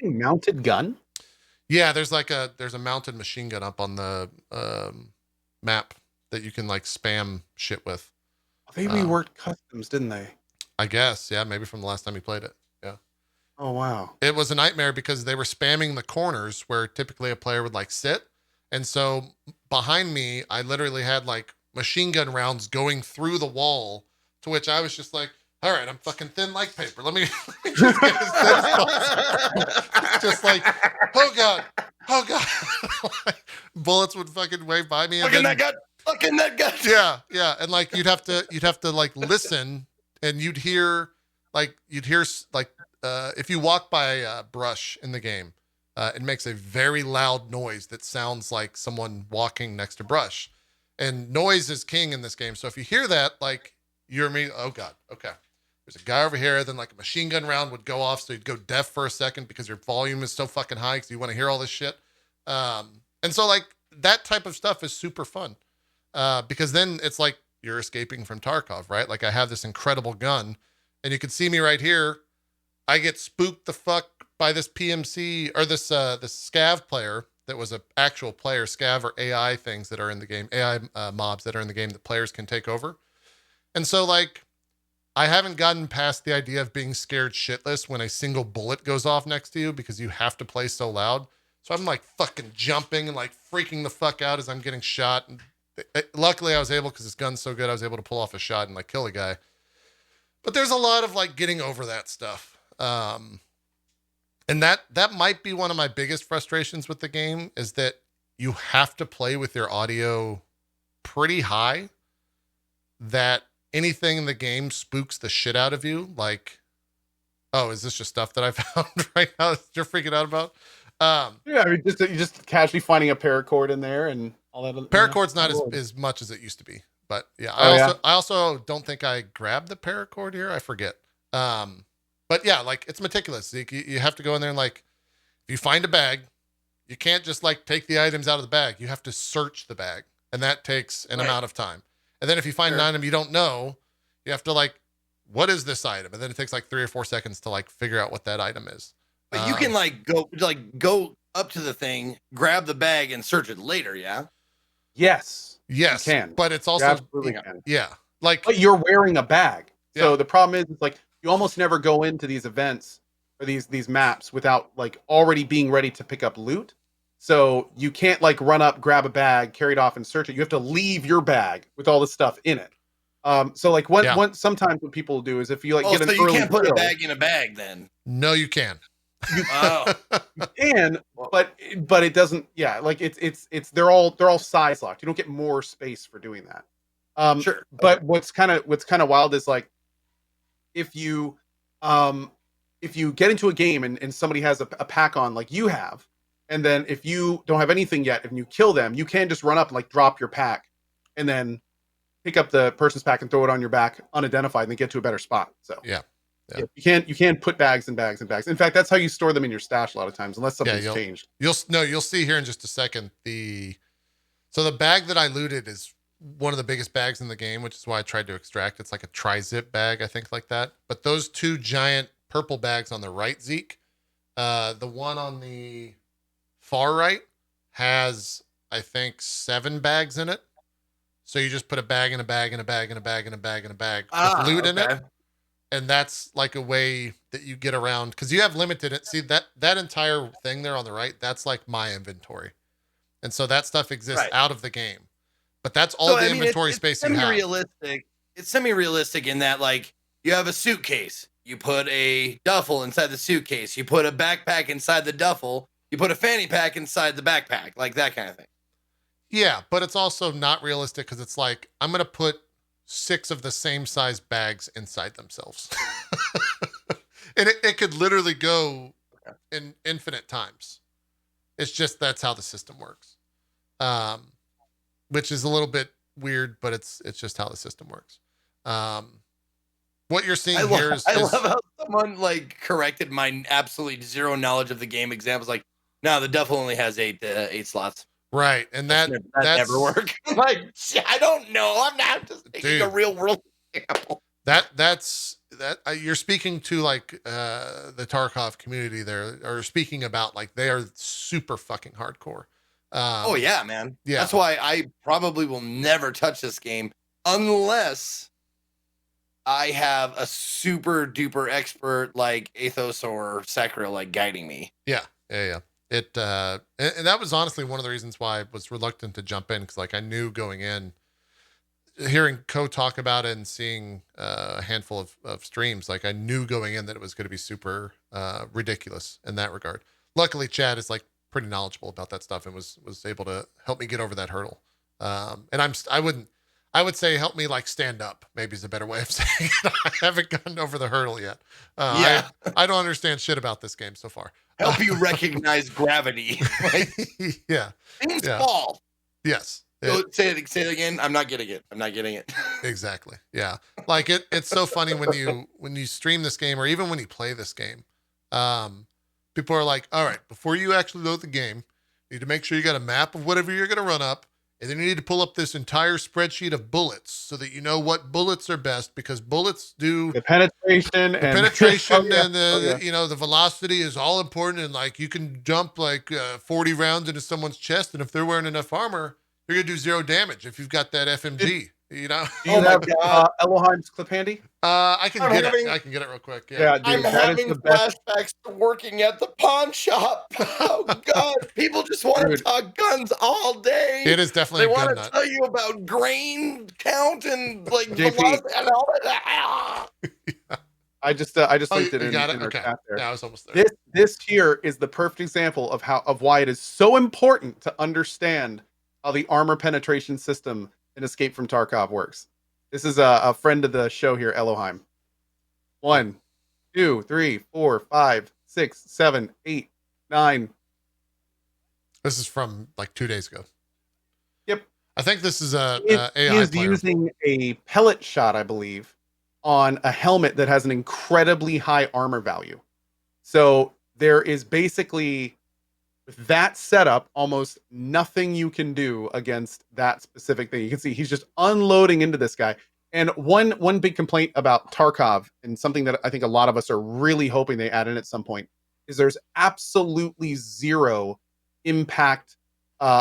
Mounted gun? yeah, there's a mounted machine gun up on the, map that you can like spam shit with. They reworked customs, didn't they? I guess, yeah, maybe from the last time you played it. Yeah. Oh, wow. It was a nightmare because they were spamming the corners where typically a player would like sit. And so behind me, I literally had like machine gun rounds going through the wall, to which I was just like, all right, I'm fucking thin like paper. Let me just get as thin as possible. Just like, oh God. Oh God. Bullets would fucking wave by me. Fucking that gut. Fucking that gut. Yeah. Yeah. And like, you'd have to like listen, and you'd hear like, if you walk by a brush in the game, it makes a very loud noise that sounds like someone walking next to brush, and noise is king in this game. So if you hear that, like you're me, oh God. Okay. There's a guy over here. Then like a machine gun round would go off. So you'd go deaf for a second because your volume is so fucking high, because you want to hear all this shit. And so like that type of stuff is super fun. Because then it's like you're escaping from Tarkov, right? Like I have this incredible gun, and you can see me right here. I get spooked the fuck by this PMC, or this scav player that was an actual player. Scav or AI things that are in the game, AI mobs that are in the game that players can take over. And so like, I haven't gotten past the idea of being scared shitless when a single bullet goes off next to you, because you have to play so loud. So I'm like fucking jumping and like freaking the fuck out as I'm getting shot. And luckily I was able, because this gun's so good, I was able to pull off a shot and like kill a guy. But there's a lot of like getting over that stuff. And that might be one of my biggest frustrations with the game, is that you have to play with your audio pretty high, that anything in the game spooks the shit out of you. Like, oh, is this just stuff that I found right now that you're freaking out about? Yeah, I mean, you're just casually finding a paracord in there and all that. Paracord's not as much as it used to be, but yeah. I also don't think I grabbed the paracord here. I forget. But yeah, like it's meticulous. You have to go in there and like, if you find a bag, you can't just like take the items out of the bag. You have to search the bag, and that takes an amount of time. And then if you find an item you don't know, you have to like, what is this item? And then it takes like 3 or 4 seconds to like figure out what that item is. But you can like go up to the thing, grab the bag, and search it later. Yeah. Yes. Yes. You can. But it's You also, absolutely can. yeah. Like, But you're wearing a bag. So Yeah. the problem is, it's like you almost never go into these events or these maps without like already being ready to pick up loot. So you can't like run up, grab a bag, carry it off, and search it. You have to leave your bag with all the stuff in it. So like sometimes what people do is if you like get an so you early can't put a kill, bag in a bag then. no, you can. Oh, you can, but it doesn't. Yeah, like it's they're all size locked. You don't get more space for doing that. sure. But what's kind of wild is like if you get into a game and somebody has a pack on like you have, and then if you don't have anything yet, and you kill them, you can just run up and like drop your pack, and then pick up the person's pack and throw it on your back unidentified, and then get to a better spot. So Yeah. Yeah. You can't put bags and bags and bags. In fact, that's how you store them in your stash a lot of times, unless something's changed. You'll see here in just a second so the bag that I looted is one of the biggest bags in the game, which is why I tried to extract. It's like a tri-zip bag, I think, like that. But those two giant purple bags on the right, Zeke, the one on the far right has, I think, 7 bags in it. So you just put a bag in a bag and a bag and a bag and a bag and a bag with loot in it. And that's like a way that you get around, because you have limited. See that entire thing there on the right, that's like my inventory. And so that stuff exists out of the game. But that's all the inventory space you have. It's semi-realistic in that, like, you have a suitcase. You put a duffel inside the suitcase. You put a backpack inside the duffel. You put a fanny pack inside the backpack. Like that kind of thing. Yeah, but it's also not realistic because it's like, I'm going to put 6 of the same size bags inside themselves. And it could literally go in infinite times. It's just, that's how the system works. Which is a little bit weird, but it's just how the system works. What you're seeing here is... I love how someone like corrected my absolutely zero knowledge of the game examples. Like, no, the duffel only has 8 slots. Right, and that never work. Like, I don't know. I'm just making a real world example. You're speaking to like the Tarkov community there, or speaking about like they are super fucking hardcore. Oh yeah, man. Yeah, that's why I probably will never touch this game unless I have a super duper expert like Athos or Sakura like guiding me. Yeah. It and that was honestly one of the reasons why I was reluctant to jump in, because like I knew going in, hearing Ko talk about it and seeing a handful of streams, like I knew going in that it was going to be super ridiculous in that regard. Luckily, Chad is like pretty knowledgeable about that stuff and was able to help me get over that hurdle. And I would say help me like stand up, maybe is a better way of saying it. I haven't gotten over the hurdle yet. I don't understand shit about this game so far. Help you recognize gravity. Like, yeah. Things fall. Yes. Say it again. I'm not getting it. Exactly. Yeah. Like it's so funny when you stream this game, or even when you play this game, people are like, all right, before you actually load the game, you need to make sure you got a map of whatever you're going to run up. And then you need to pull up this entire spreadsheet of bullets so that you know what bullets are best, because bullets do the penetration and the velocity is all important. And like, you can dump like 40 rounds into someone's chest, and if they're wearing enough armor, you're going to do 0 damage if you've got that FMG. Do you have Elohim's clip handy? I can get it real quick. Yeah, dude, I'm having flashbacks to working at the pawn shop. Oh God, people just want to talk guns all day. It is definitely. They want to tell you about grain count and like velocity and all that. I just linked it in our chat there. Yeah, I was almost there. This here is the perfect example of why it is so important to understand how the armor penetration system in Escape from Tarkov works. This is a friend of the show here, Elohim. 1, 2, 3, 4, 5, 6, 7, 8, 9. This is from like 2 days ago. Yep. I think this is AI is player. Using a pellet shot, I believe, on a helmet that has an incredibly high armor value. So there is basically, with that setup, almost nothing you can do against that specific thing. You can see he's just unloading into this guy. And one big complaint about Tarkov, and something that I think a lot of us are really hoping they add in at some point, is there's absolutely zero impact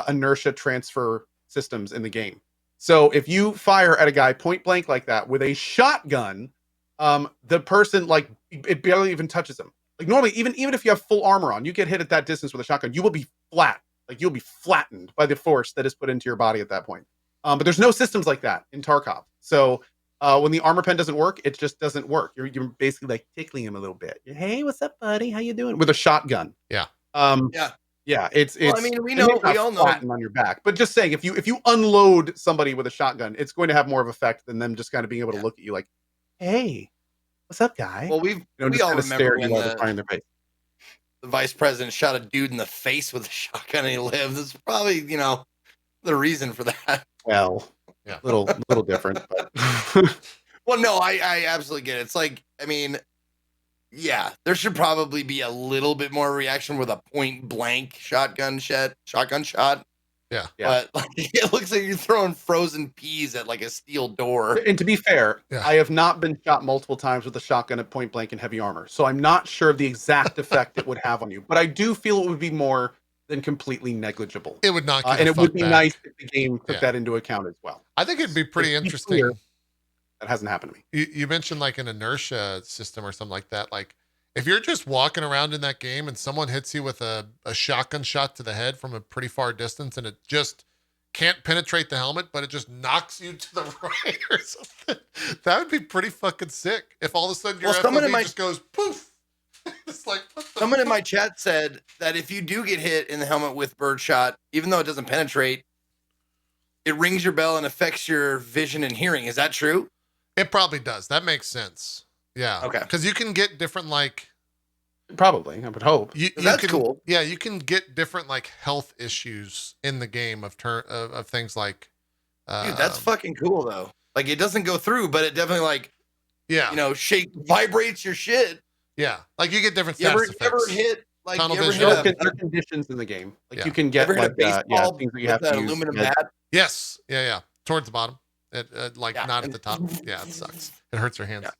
inertia transfer systems in the game. So if you fire at a guy point blank like that with a shotgun, the person, like, it barely even touches him. Like normally, even if you have full armor on, you get hit at that distance with a shotgun, you will be flat. Like you'll be flattened by the force that is put into your body at that point. But there's no systems like that in Tarkov. So when the armor pen doesn't work, it just doesn't work. You're basically like tickling him a little bit. Hey, what's up, buddy? How you doing? With a shotgun. Yeah. Yeah. It's. Well, I mean, we all know on your back. But just saying, if you unload somebody with a shotgun, it's going to have more of effect than them just kind of being able to look at you like, hey, what's up, guy? Well, we all remember when the vice president shot a dude in the face with a shotgun and he lived. That's probably, the reason for that. Well, yeah, little different. But well, no, I absolutely get it. It's like, I mean, yeah, there should probably be a little bit more reaction with a point blank shotgun shot. Yeah. But like, it looks like you're throwing frozen peas at like a steel door. And to be fair, Yeah. I have not been shot multiple times with a shotgun at point blank in heavy armor, so I'm not sure of the exact effect it would have on you. But I do feel it would be more than completely negligible. It would knock you the and it fuck would be back. nice if the game took Yeah. that into account as well. I think it'd be pretty To be interesting. clear, that hasn't happened to me. You mentioned like an inertia system or something like that. Like if you're just walking around in that game and someone hits you with a shotgun shot to the head from a pretty far distance and it just can't penetrate the helmet, but it just knocks you to the right or something, that would be pretty fucking sick. If all of a sudden your FOV just goes poof. It's like, what the Someone in fuck? my chat said that if you do get hit in the helmet with birdshot, even though it doesn't penetrate, it rings your bell and affects your vision and hearing. Is that true? It probably does. That makes sense. Yeah. Okay. Because you can get different like Probably, I would hope. That's can, cool. Yeah, you can get different like health issues in the game of things like. Dude, that's fucking cool though. Like it doesn't go through, but it definitely like yeah, vibrates your shit. yeah. Like you get different You status ever effects. hit like Tunnel you ever vision. hit There a, are conditions in the game. Like Yeah. you can you get ever hit a like baseball things that you have with to an use. aluminum Yeah. bat? Yes. Yeah. Towards the bottom. It Yeah. not at the top. Yeah, it sucks. It hurts your hands. Yeah.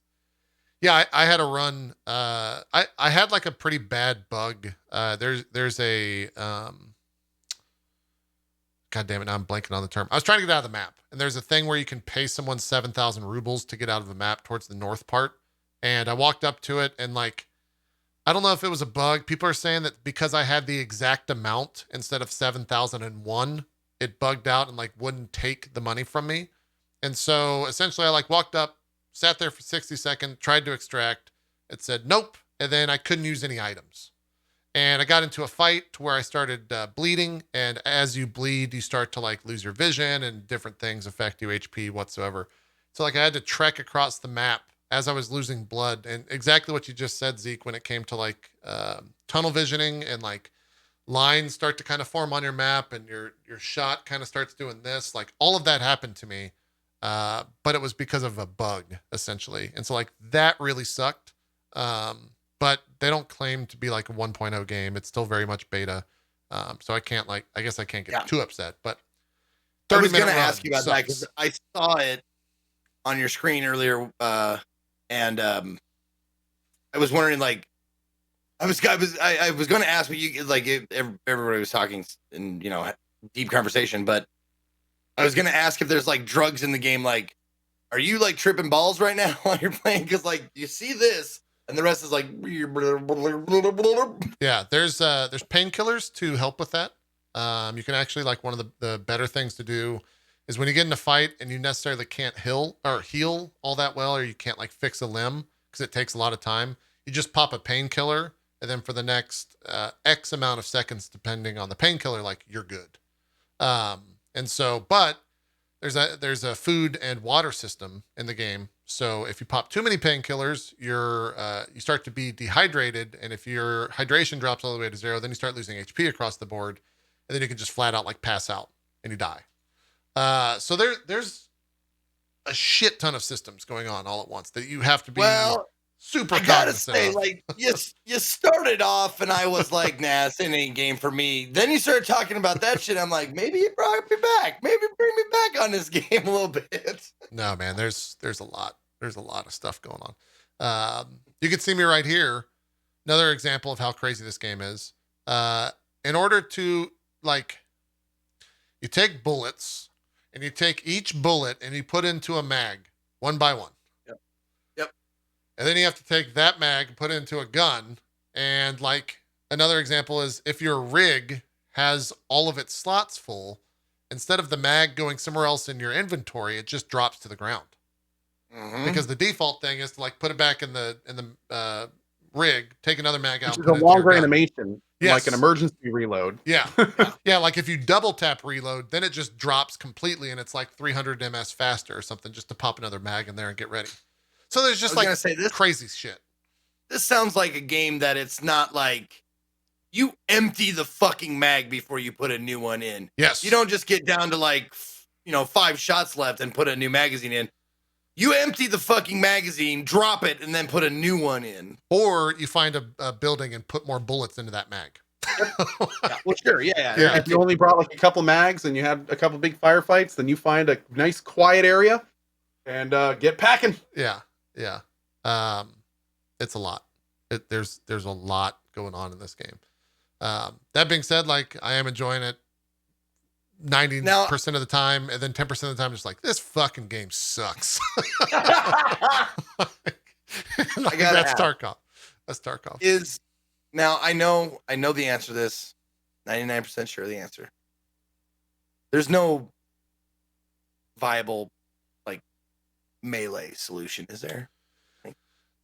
Yeah, I had a run. I had like a pretty bad bug. There's a God damn it, now I'm blanking on the term. I was trying to get out of the map, and there's a thing where you can pay someone 7,000 rubles to get out of the map towards the north part. And I walked up to it, and like, I don't know if it was a bug. People are saying that because I had the exact amount instead of 7,001, it bugged out and like wouldn't take the money from me. And so essentially I like walked up, sat there for 60 seconds, tried to extract. It said, nope. And then I couldn't use any items. And I got into a fight to where I started bleeding. And as you bleed, you start to like lose your vision and different things affect you, HP whatsoever. So like I had to trek across the map as I was losing blood. And exactly what you just said, Zeke, when it came to like tunnel visioning and like lines start to kind of form on your map and your shot kind of starts doing this. Like all of that happened to me. But it was because of a bug essentially. And so like that really sucked. But they don't claim to be like a 1.0 game. It's still very much beta. So I can't I guess I can't get too upset, but I was going to ask you about that because I saw it on your screen earlier. And I was wondering, like, I was going to ask what you like. Everybody was talking in deep conversation, but I was going to ask if there's like drugs in the game. Like, are you like tripping balls right now while you're playing? Because like you see this, and the rest is like, yeah. There's painkillers to help with that. You can actually like one of the better things to do is when you get in a fight and you necessarily can't heal all that well, or you can't like fix a limb because it takes a lot of time. You just pop a painkiller, and then for the next X amount of seconds, depending on the painkiller, like you're good. And so, but there's a food and water system in the game. So if you pop too many painkillers, you start to be dehydrated, and if your hydration drops all the way to 0, then you start losing HP across the board, and then you can just flat out like pass out and you die. So there's a shit ton of systems going on all at once that you have to be super I gotta cognizant say, of. like, you started off and I was like, nah, this ain't a game for me. Then you started talking about that shit. I'm like, maybe you brought me back. Maybe bring me back on this game a little bit. No, man, there's a lot. There's a lot of stuff going on. You can see me right here. Another example of how crazy this game is. In order to like, you take bullets and you take each bullet and you put into a mag one by one. Yep. And then you have to take that mag and put it into a gun. And like another example is if your rig has all of its slots full, instead of the mag going somewhere else in your inventory, it just drops to the ground. Mm-hmm. Because the default thing is to like put it back in the rig, take another mag out. Which is a longer animation, yes. Like an emergency reload. Yeah. Yeah, like if you double tap reload, then it just drops completely and it's like 300 ms faster or something just to pop another mag in there and get ready. So there's just like crazy shit. This sounds like a game that it's not like you empty the fucking mag before you put a new one in. Yes. You don't just get down to like, 5 shots left and put a new magazine in. You empty the fucking magazine, drop it, and then put a new one in. Or you find a building and put more bullets into that mag. Yeah, well, sure, yeah. Yeah. If you only brought like a couple mags and you had a couple big firefights, then you find a nice quiet area and get packing. Yeah. It's a lot. There's a lot going on in this game. That being said, like I am enjoying it 90% of the time, and then 10% of the time, just like this fucking game sucks. That's Tarkov. That's Tarkov. Now I know the answer to this. 99% sure of the answer. There's no viable like melee solution, is there?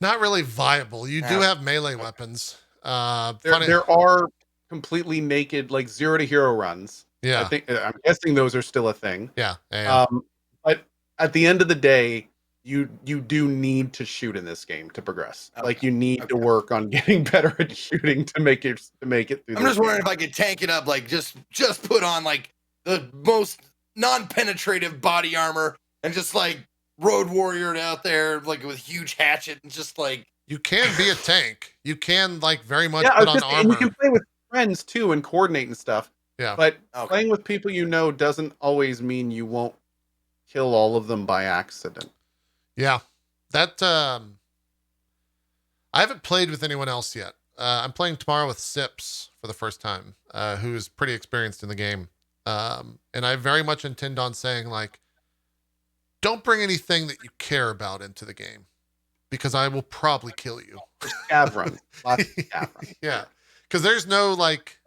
Not really viable. You do have melee weapons. There are completely naked, like 0 to hero runs. Yeah. I'm guessing those are still a thing. Yeah. But at the end of the day, you do need to shoot in this game to progress. Okay. Like you need to work on getting better at shooting to make it through. I'm just wondering if I could tank it up, like just put on like the most non-penetrative body armor and just like road warrior it out there like with huge hatchet and just like you can be a tank. You can like very much put on armor. And you can play with friends too and coordinate and stuff. Yeah. But playing with people you know doesn't always mean you won't kill all of them by accident. Yeah. That I haven't played with anyone else yet. I'm playing tomorrow with Sips for the first time, who's pretty experienced in the game. And I very much intend on saying like, don't bring anything that you care about into the game because I will probably kill you. Scav run. Lots of scav run. Yeah. Because there's no like,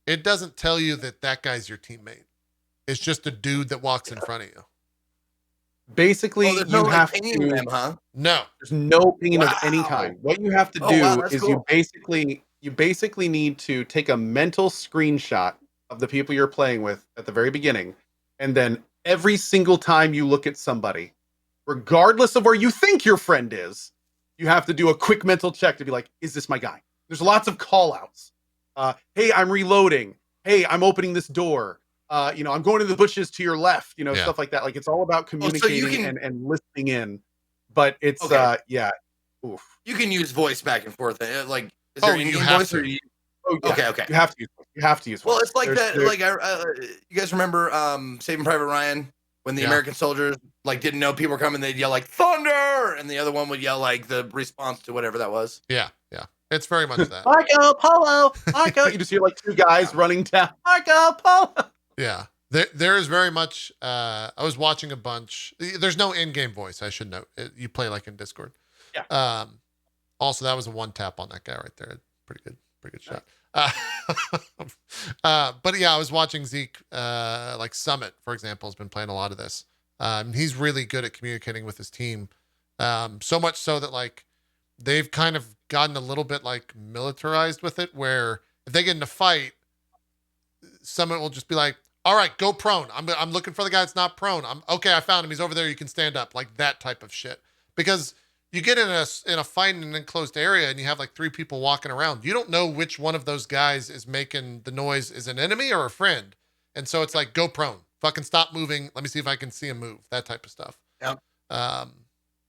it doesn't tell you that guy's your teammate. It's just a dude that walks in front of you. Basically, you have to. Them, huh? No, there's no ping of any kind. What you have to do is cool. you basically need to take a mental screenshot of the people you're playing with at the very beginning, and then every single time you look at somebody, regardless of where you think your friend is, you have to do a quick mental check to be like, is this my guy? There's lots of call outs. Hey, I'm reloading. Hey, I'm opening this door. I'm going to the bushes to your left, stuff like that. Like it's all about communicating and listening in. But it's oof. You can use voice back and forth. Like is there you in-game have voice to. or you... Okay. You have to use voice. Well, it's like that. Like you guys remember Saving Private Ryan when the American soldiers like didn't know people were coming, they'd yell like thunder, and the other one would yell like the response to whatever that was. Yeah. It's very much that. Marco Polo, Marco. You just hear like two guys running down. Marco Polo. Yeah. There is very much. I was watching a bunch. There's no in-game voice. I should note. You play like in Discord. Yeah. Also, that was a one tap on that guy right there. Pretty good shot. But yeah, I was watching Zeke. Like Summit, for example, has been playing a lot of this. He's really good at communicating with his team. So much so that like they've kind of gotten a little bit like militarized with it, where if they get in a fight, Summit will just be like, all right, go prone. I'm looking for the guy that's not prone. I found him. He's over there. You can stand up. Like that type of shit. Because you get in a fight in an enclosed area and you have like 3 people walking around. You don't know which one of those guys is making the noise is an enemy or a friend. And so it's like, go prone. Fucking stop moving. Let me see if I can see him move. That type of stuff. Yep. Now,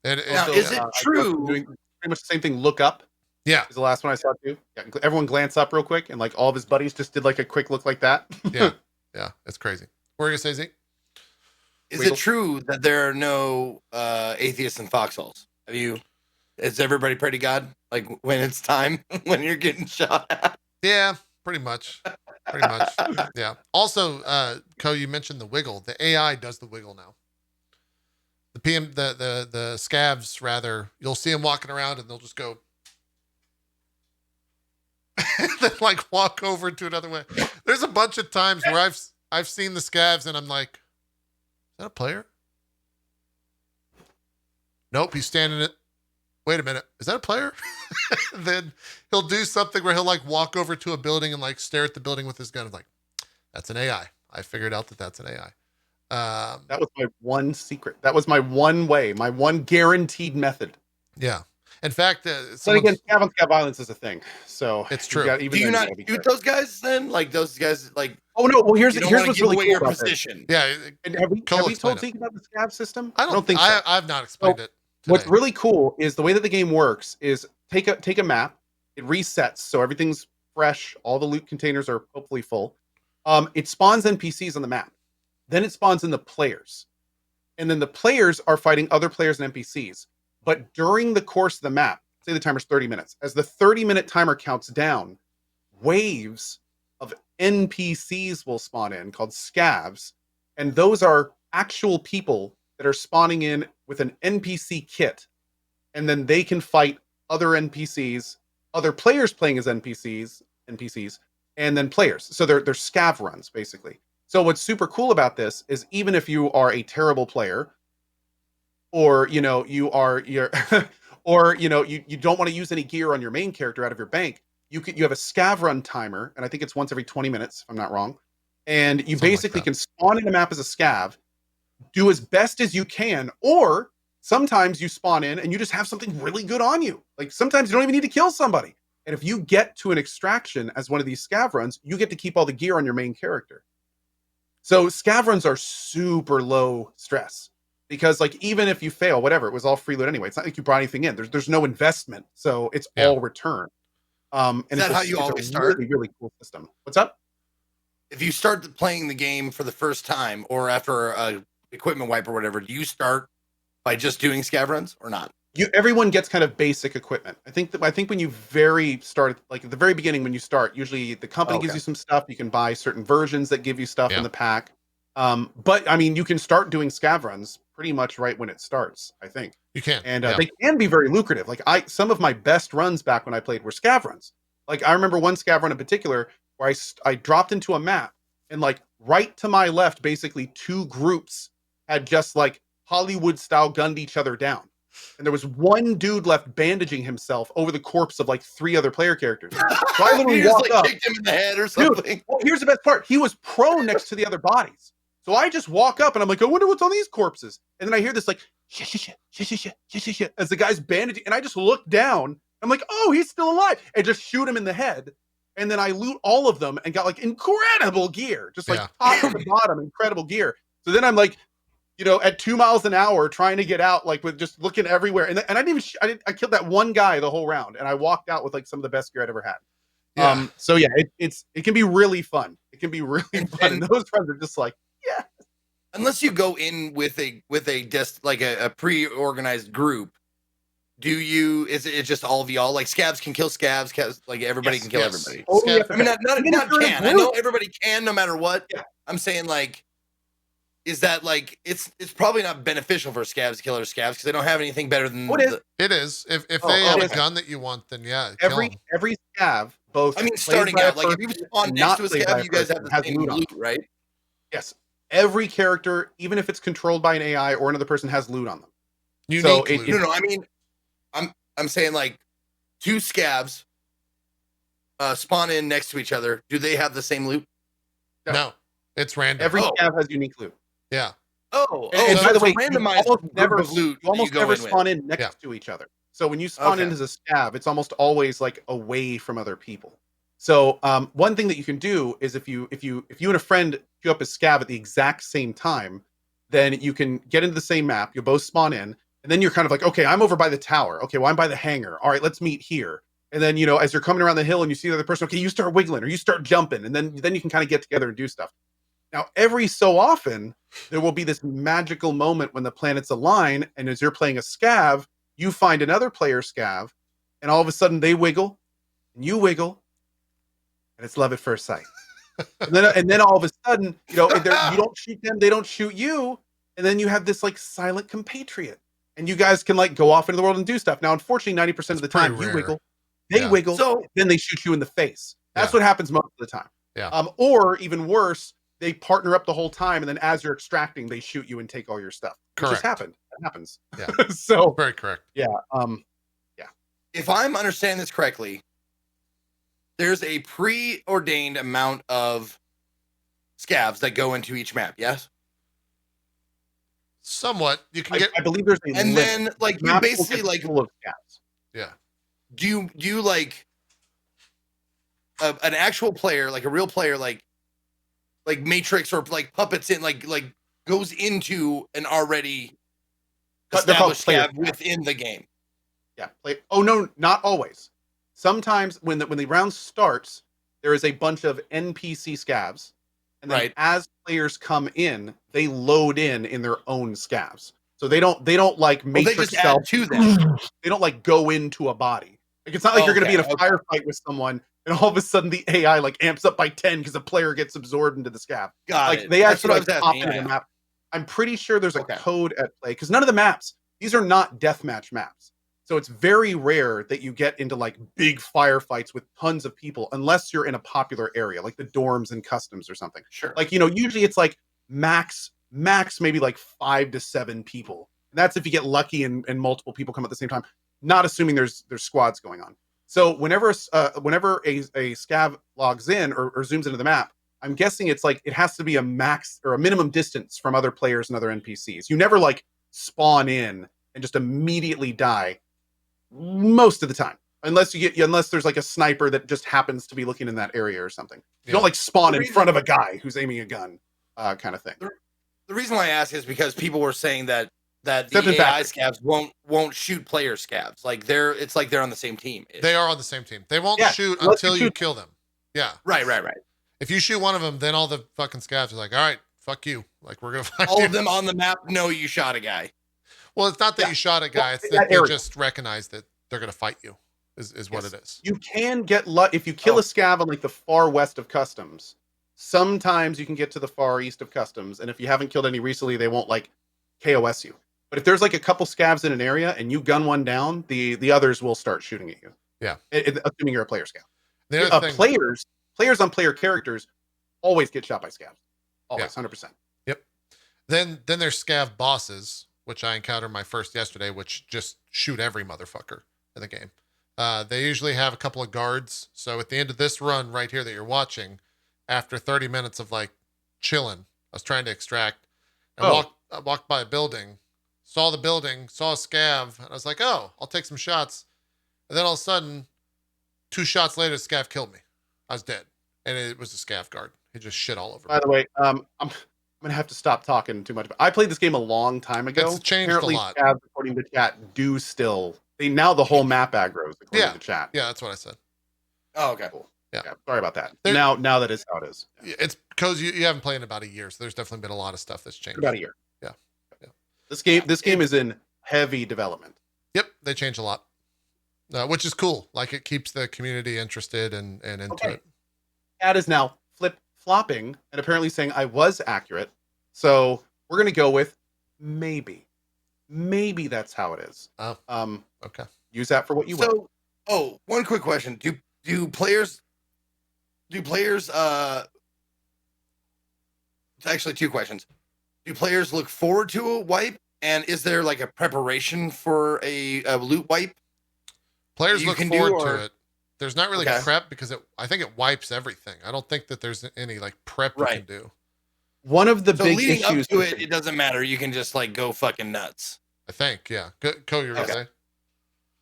is it true? Doing pretty much the same thing. Look up. Yeah. Is the last one I saw too. Yeah. Everyone glance up real quick, and like all of his buddies just did like a quick look like that. Yeah, it's crazy. What are you gonna say, Zeke? Is it true that there are no atheists in foxholes? Is everybody pray to God like when it's time when you're getting shot at? Yeah, pretty much. Yeah. Also, Ko, you mentioned the wiggle. The AI does the wiggle now. The scavs rather, you'll see them walking around and they'll just go then like walk over to another way. There's a bunch of times where I've seen the scavs and I'm like, is that a player? Nope, he's standing it. Wait a minute, is that a player? Then he'll do something where he'll like walk over to a building and like stare at the building with his gun. I'm like, that's an AI. I figured out that's an AI. That was my one secret. That was my one way, my one guaranteed method. Yeah. In fact, so again, scav on scav violence is a thing. So it's true. Do you not shoot those guys then? Like those guys, like Oh no! Well, here's You don't here's want to what's give really away cool your about this. position. Yeah, And have we Cole, explain told it. Zeke about the scav system? I don't think so. I've not explained it What's today. really cool is the way that the game works is take a map, it resets, so everything's fresh, all the loot containers are hopefully full. It spawns NPCs on the map. Then it spawns in the players. And then the players are fighting other players and NPCs. But during the course of the map, say the timer's 30 minutes, as the 30-minute timer counts down, waves of NPCs will spawn in called scavs. And those are actual people that are spawning in with an NPC kit. And then they can fight other NPCs, other players playing as NPCs, and then players. So they're scav runs, basically. So what's super cool about this is even if you are a terrible player, or you or you don't want to use any gear on your main character out of your bank, you have a scav run timer, and I think it's once every 20 minutes, if I'm not wrong. And you Something like basically that. can spawn in a map as a scav, do as best as you can, or sometimes you spawn in and you just have something really good on you. Like sometimes you don't even need to kill somebody. And if you get to an extraction as one of these scav runs, you get to keep all the gear on your main character. So scav runs are super low stress because like even if you fail, whatever, it was all free loot anyway. It's not like you brought anything in. There's no investment, so it's Yeah. all return. And Is that how you always start? Really, really cool system. What's up? If you start playing the game for the first time or after a equipment wipe or whatever, do you start by just doing scav runs or not? Everyone gets kind of basic equipment. I think when you start, like at the very beginning when you start, usually the company gives you some stuff. You can buy certain versions that give you stuff in the pack. But I mean, you can start doing scav runs pretty much right when it starts, I think. You can. And they can be very lucrative. Like some of my best runs back when I played were scav runs. Like I remember one scav run in particular where I dropped into a map and like right to my left, basically two groups had just like Hollywood style gunned each other down. And there was one dude left bandaging himself over the corpse of like three other player characters. So I literally walked up, kicked him in the head or something. Dude, well, here's the best part. He was prone next to the other bodies. So I just walk up and I'm like, I wonder what's on these corpses. And then I hear this like, shit, as the guy's bandaging. And I just look down. I'm like, oh, he's still alive. And just shoot him in the head. And then I loot all of them and got like incredible gear. Just like top to bottom, incredible gear. So then I'm like, at 2 miles an hour trying to get out, like with just looking everywhere. And I I killed that one guy the whole round. And I walked out with like some of the best gear I'd ever had. Yeah. So yeah, it can be really fun. It can be really fun. And those runs are just like, yeah. Unless you go in with a pre-organized group, is it just all of y'all? Like scavs can kill scavs, like everybody can kill everybody. Oh, Scavs- I mean, not can. I know everybody can no matter what. Yeah. I'm saying like, is that like it's probably not beneficial for scavs to kill other scavs because they don't have anything better than It is. If they have a gun that you want, then yeah. Every scav, both. I mean, starting out, like if you spawn next to a scav, you guys have the same loot, right? Yes. Every character, even if it's controlled by an AI or another person, has loot on them. Unique loot. No. I mean, I'm saying like two scavs spawn in next to each other. Do they have the same loot? No. It's random. Every scav has unique loot. Yeah. And by the way, randomized you almost never spawn in next to each other. So when you spawn in as a scav, it's almost always like away from other people. So one thing that you can do is if you and a friend queue up as scav at the exact same time, then you can get into the same map. You'll both spawn in, and then you're kind of like, okay, I'm over by the tower. Okay, well I'm by the hangar. All right, let's meet here. And then as you're coming around the hill and you see the other person, okay, you start wiggling or you start jumping, and then you can kind of get together and do stuff. Now, every so often, there will be this magical moment when the planets align, and as you're playing a scav, you find another player scav, and all of a sudden they wiggle, and you wiggle, and it's love at first sight. and then all of a sudden, you don't shoot them, they don't shoot you, and then you have this like silent compatriot, and you guys can like go off into the world and do stuff. Now, unfortunately, 90% of the time, you wiggle, they wiggle, so then they shoot you in the face. That's what happens most of the time. Yeah. Or even worse, they partner up the whole time, and then as you're extracting, they shoot you and take all your stuff. It just happened. It happens. Yeah. So very correct. Yeah. If I'm understanding this correctly, there's a preordained amount of scavs that go into each map. Yes. Somewhat. You can get. I believe there's a and limit. then like you basically like full of scavs. Yeah. Do you like an actual player, like a real player, like like matrix or like puppets in like goes into an already They're called established player scab within the game. Yeah. Oh no, not always. Sometimes when the round starts, there is a bunch of NPC scavs, and then Right. as players come in, they load in their own scavs. So they don't like Well, they just matrix style. add to them. They don't like go into a body. Like it's not like you're going to be in a Okay. firefight with someone, and all of a sudden the AI like amps up by 10 because a player gets absorbed into the scav. Got Like it. they That's actually what I like was pop asking. into the Yeah. map. I'm pretty sure there's a Okay. code at play because none of the maps, these are not deathmatch maps. So it's very rare that you get into like big firefights with tons of people unless you're in a popular area like the dorms and customs or something. Sure. Like, you know, usually it's like max maybe like 5 to 7 people. And that's if you get lucky and multiple people come at the same time, not assuming there's squads going on. So whenever a scav logs in or zooms into the map, I'm guessing it's like it has to be a max or a minimum distance from other players and other NPCs. You never like spawn in and just immediately die most of the time, unless there's like a sniper that just happens to be looking in that area or something. You don't like spawn in front of a guy who's aiming a gun, kind of thing. The reason why I ask is because people were saying that the Except in AI Factory. scavs won't shoot player scavs. Like it's like they're on the same team. They are on the same team. They won't Yeah, shoot unless until you you shoot kill them. Yeah. Right. If you shoot one of them, then all the fucking scavs are like, all right, fuck you. Like, we're going to find All you. of them on the map know you shot a guy. Well, it's not that Yeah. you shot a guy. Well, it's that that they area. just recognize that they're going to fight you is what Yes. it is. You can get if you kill a scav on like the far west of customs. Sometimes you can get to the far east of customs, and if you haven't killed any recently, they won't like KOS you. But if there's like a couple scavs in an area and you gun one down, the others will start shooting at you. Yeah. Assuming you're a player scav. The other thing, Players on player characters always get shot by scavs. Always, 100%. Yep. Then there's scav bosses, which I encountered my first yesterday, which just shoot every motherfucker in the game. They usually have a couple of guards. So at the end of this run right here that you're watching, after 30 minutes of like chilling, I was trying to extract. I walked by a building, saw the building, saw a scav, and I was like, oh, I'll take some shots. And then all of a sudden, 2 shots later, the scav killed me. I was dead. And it was a scav guard. He just shit all over me. By the way, I'm gonna have to stop talking too much. I played this game a long time ago. It's changed Apparently, a lot. scavs, according to chat, do still. Now the whole map aggroes according to chat. Yeah, that's what I said. Oh, okay. Cool. Yeah. Sorry about that. Now that is how it is. Yeah. It's because you haven't played in about a year, so there's definitely been a lot of stuff that's changed. About a year. Yeah. This game is in heavy development. Yep, they change a lot, which is cool. Like it keeps the community interested and into it. Chat is now flopping and apparently saying I was accurate. So we're gonna go with maybe. Maybe that's how it is. Oh. Okay. Use that for what you will. So, one quick question: Do players? Actually, 2 questions. Do players look forward to a wipe, and is there like a preparation for a loot wipe? Players look forward to it. There's not really Okay. prep because I think it wipes everything. I don't think that there's any like prep you can do. One of the So big leading issues up to it doesn't matter. You can just like go fucking nuts. I think, yeah. Go, you're gonna say.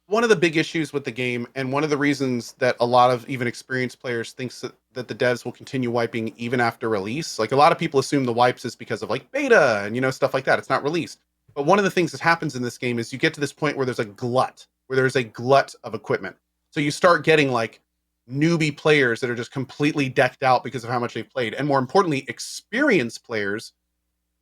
One of the big issues with the game, and one of the reasons that a lot of even experienced players thinks that the devs will continue wiping even after release. Like a lot of people assume the wipes is because of like beta and stuff like that. It's not released. But one of the things that happens in this game is you get to this point where there's a glut of equipment. So you start getting like newbie players that are just completely decked out because of how much they've played. And more importantly, experienced players,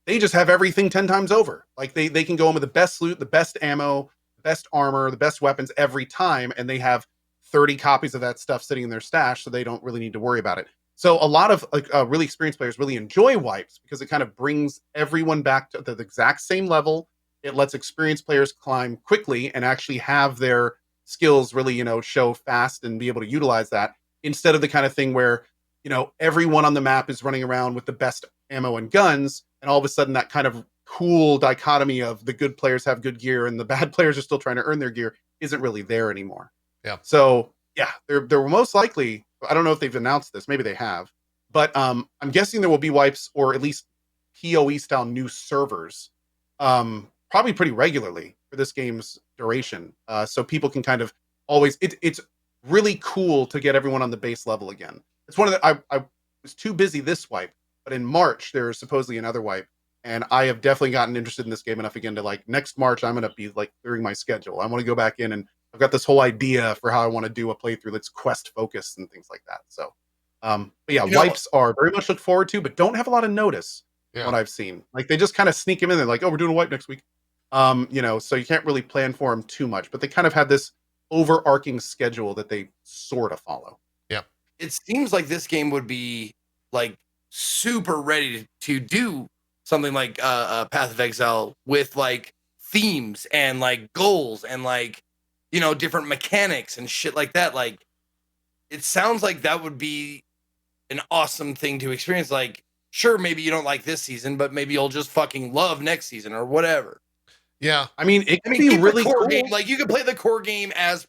they just have everything 10 times over. Like they can go in with the best loot, the best ammo, the best armor, the best weapons every time, and they have 30 copies of that stuff sitting in their stash, so they don't really need to worry about it. So a lot of like really experienced players really enjoy wipes because it kind of brings everyone back to the exact same level. It lets experienced players climb quickly and actually have their skills really, show fast and be able to utilize that, instead of the kind of thing where, everyone on the map is running around with the best ammo and guns, and all of a sudden that kind of cool dichotomy of the good players have good gear and the bad players are still trying to earn their gear isn't really there anymore. Yeah. So yeah, there will most likely, I don't know if they've announced this, maybe they have, but I'm guessing there will be wipes or at least PoE style new servers, probably pretty regularly for this game's duration. So people can kind of always, it's really cool to get everyone on the base level again. It's one of the, I was too busy this wipe, But in March, there's supposedly another wipe. And I have definitely gotten interested in this game enough again to like next March, I'm going to be like clearing my schedule. I want to go back in and I've got this whole idea for how I want to do a playthrough that's quest focused and things like that. So, but yeah, wipes are very much look forward to, but don't have a lot of notice. Yeah. What I've seen, like they just kind of sneak them in. They're like, oh, we're doing a wipe next week. So you can't really plan for them too much, but they kind of have this overarching schedule that they sort of follow. Yeah. It seems like this game would be like super ready to do something like Path of Exile with like themes and like goals and like, you know, different mechanics and shit like that. Like, it sounds like that would be an awesome thing to experience. Like, sure, maybe you don't like this season, but maybe you'll just fucking love next season or whatever. Yeah. I mean, it could be really cool. Game. Like, you can play the core game as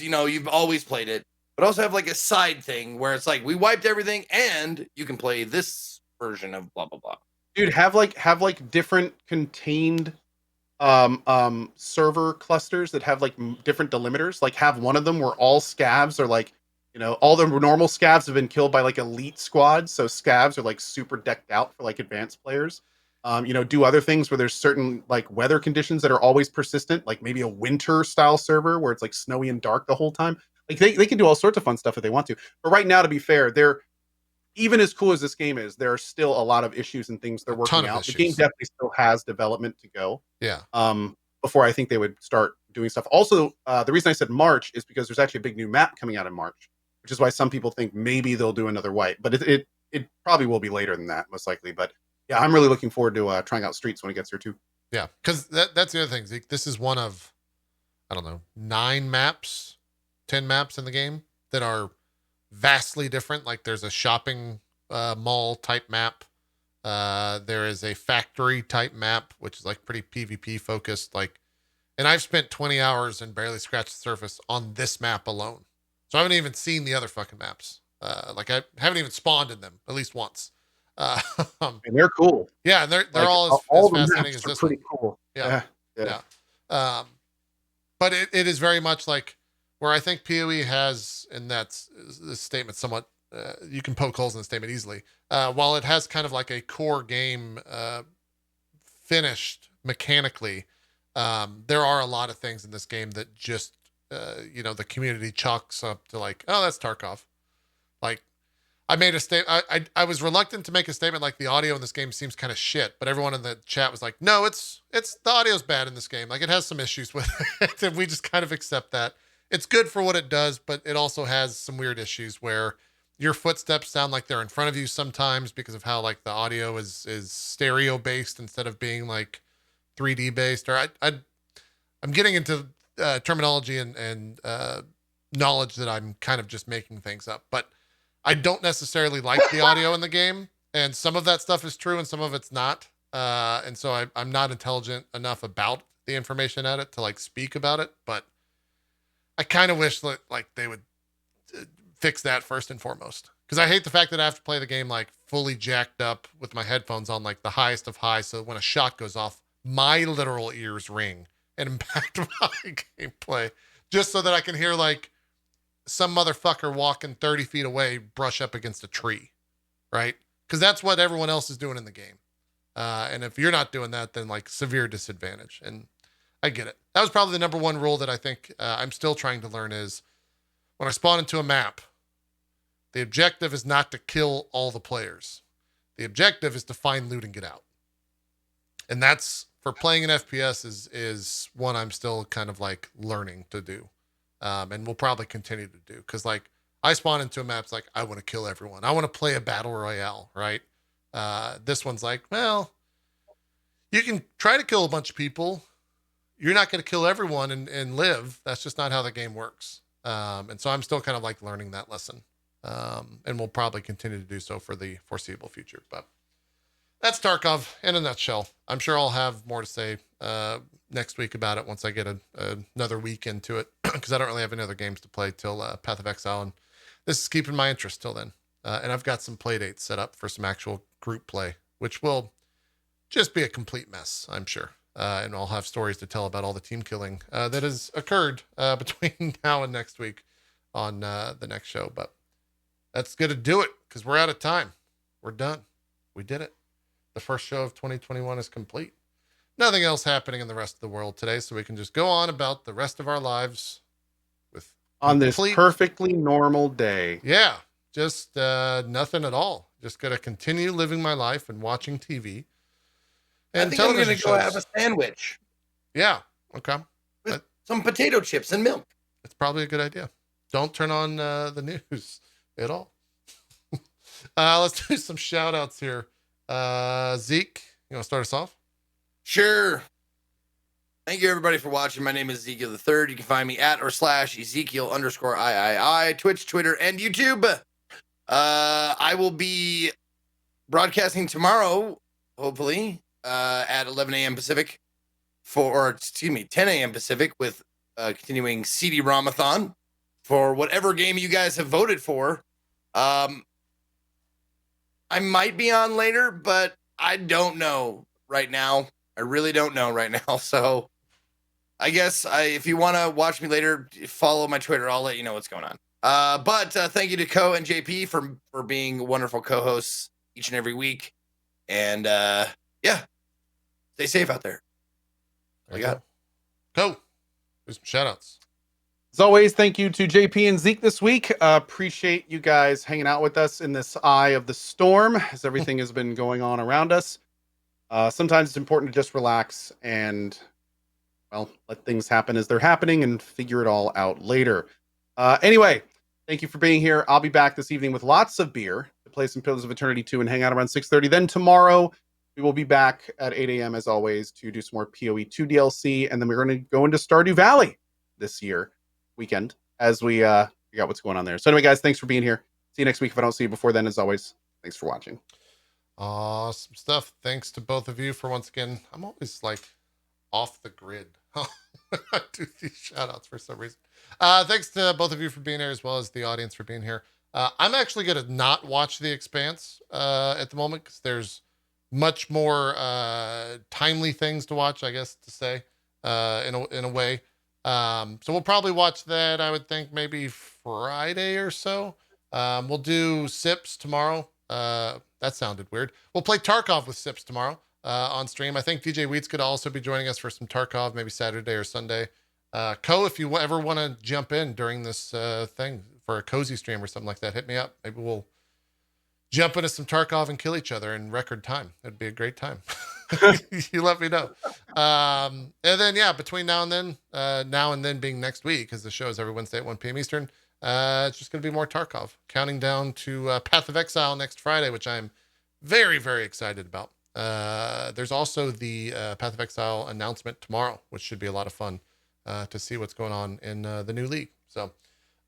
you know, you've always played it, but also have like a side thing where it's like, we wiped everything and you can play this version of blah, blah, blah. Dude, have like different contained server clusters that have like different delimiters. Like have one of them where all scavs are like, you know, all the normal scavs have been killed by like elite squads, so scavs are like super decked out for like advanced players. Do other things where there's certain like weather conditions that are always persistent, like maybe a winter style server where it's like snowy and dark the whole time. Like they can do all sorts of fun stuff if they want to. But right now, to be fair, they're even as cool as this game is, there are still a lot of issues and things they're working out. The game definitely still has development to go. Yeah. Before I think they would start doing stuff. Also, the reason I said March is because there's actually a big new map coming out in March, which is why some people think maybe they'll do another wipe. But it probably will be later than that, most likely. But yeah, I'm really looking forward to trying out Streets when it gets here too. Yeah, because that's the other thing, Zeke. This is one of, I don't know, 10 maps in the game that are vastly different. Like there's a shopping mall type map. There is a factory type map, which is like pretty PvP focused. Like, and I've spent 20 hours and barely scratched the surface on this map alone. So I haven't even seen the other fucking maps. Like I haven't even spawned in them at least once. And they're cool. Yeah, and they're like, all as fascinating as this pretty one. Cool. Yeah. But it is very much like where I think PoE has, and that's this statement somewhat, you can poke holes in the statement easily. While it has kind of like a core game finished mechanically, there are a lot of things in this game that just, the community chalks up to like, oh, that's Tarkov. Like, I made a statement. I was reluctant to make a statement like the audio in this game seems kind of shit, but everyone in the chat was like, no, it's the audio's bad in this game. Like it has some issues with it, and we just kind of accept that. It's good for what it does, but it also has some weird issues where your footsteps sound like they're in front of you sometimes because of how like the audio is stereo based instead of being like 3D based. Or I'm getting into terminology and knowledge that I'm kind of just making things up, but I don't necessarily like the audio in the game, and some of that stuff is true and some of it's not. And so I'm not intelligent enough about the information at it to like speak about it, but I kind of wish that like they would fix that first and foremost. Cause I hate the fact that I have to play the game like fully jacked up with my headphones on like the highest of high. So when a shot goes off, my literal ears ring and impact my gameplay just so that I can hear like some motherfucker walking 30 feet away brush up against a tree, right? Because that's what everyone else is doing in the game. And if you're not doing that, then like severe disadvantage. And I get it. That was probably the number one rule that I think I'm still trying to learn is when I spawn into a map, the objective is not to kill all the players. The objective is to find loot and get out. And that's for playing an FPS is one I'm still kind of like learning to do. And we'll probably continue to do. Cause like I spawn into a map, it's like, I want to kill everyone. I want to play a battle royale, right? This one's like, well, you can try to kill a bunch of people. You're not going to kill everyone and live. That's just not how the game works. And so I'm still kind of like learning that lesson. And we'll probably continue to do so for the foreseeable future, but that's Tarkov in a nutshell. I'm sure I'll have more to say, next week about it once I get another week into it, because I don't really have any other games to play till Path of Exile, and this is keeping my interest till then. And I've got some play dates set up for some actual group play, which will just be a complete mess, I'm sure. And I'll have stories to tell about all the team killing that has occurred between now and next week on the next show. But that's going to do it because we're out of time. We're done. We did it. The first show of 2021 is complete. Nothing else happening in the rest of the world today, so we can just go on about the rest of our lives with On this complete, perfectly normal day. yeah, just nothing at all. Just gonna continue living my life and watching TV I and think I'm television gonna go shows. have a sandwich Yeah, okay. with some potato chips and milk. It's probably a good idea. Don't turn on the news at all. Let's do some shout outs here. Zeke, you want to start us off? Sure. Thank you everybody for watching. My name is Ezekiel the Third. You can find me at or / Ezekiel_III, Twitch, Twitter, and YouTube. I will be broadcasting tomorrow, hopefully, at 11 a.m. Pacific 10 a.m. Pacific with continuing CD-ROM-a-thon for whatever game you guys have voted for. I might be on later, but I don't know right now. I really don't know right now. So I guess if you want to watch me later, follow my Twitter. I'll let you know what's going on. But thank you to Co and JP for being wonderful co-hosts each and every week. And yeah, stay safe out there. There you go. Do some shout outs. As always, thank you to JP and Zeke this week. Appreciate you guys hanging out with us in this eye of the storm as everything has been going on around us. Sometimes it's important to just relax and, well, let things happen as they're happening and figure it all out later. Anyway, thank you for being here. I'll be back this evening with lots of beer to play some Pillars of Eternity 2 and hang out around 6:30. Then tomorrow, we will be back at 8 a.m. as always to do some more PoE 2 DLC, and then we're going to go into Stardew Valley this weekend as we figure out what's going on there. So anyway, guys, thanks for being here. See you next week if I don't see you before then. As always, thanks for watching. Awesome stuff. Thanks to both of you for once again. I'm always like off the grid. I do these shout outs for some reason. Thanks to both of you for being here as well as the audience for being here. I'm actually going to not watch The Expanse at the moment because there's much more timely things to watch, I guess, to say in a way. So we'll probably watch that, I would think, maybe Friday or so. We'll do Sips tomorrow. That sounded weird. We'll play Tarkov with Sips tomorrow on stream. I think DJ Wheats could also be joining us for some Tarkov, maybe Saturday or Sunday. Co, if you ever want to jump in during this thing for a cozy stream or something like that, hit me up. Maybe we'll jump into some Tarkov and kill each other in record time. It'd be a great time. You let me know. And then, yeah, between now and then being next week, because the show is every Wednesday at 1 p.m. Eastern, it's just going to be more Tarkov, counting down to Path of Exile next Friday, which I'm very, very excited about. There's also the Path of Exile announcement tomorrow, which should be a lot of fun to see what's going on in the new league. So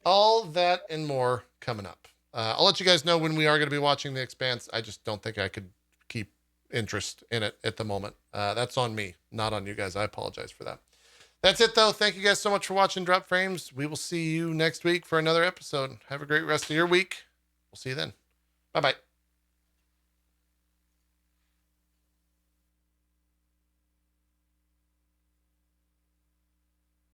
all that and more coming up. I'll let you guys know when we are going to be watching The Expanse. I just don't think I could keep interest in it at the moment. That's on me, not on you guys. I apologize for that. That's it, though. Thank you guys so much for watching Drop Frames. We will see you next week for another episode. Have a great rest of your week. We'll see you then. Bye-bye.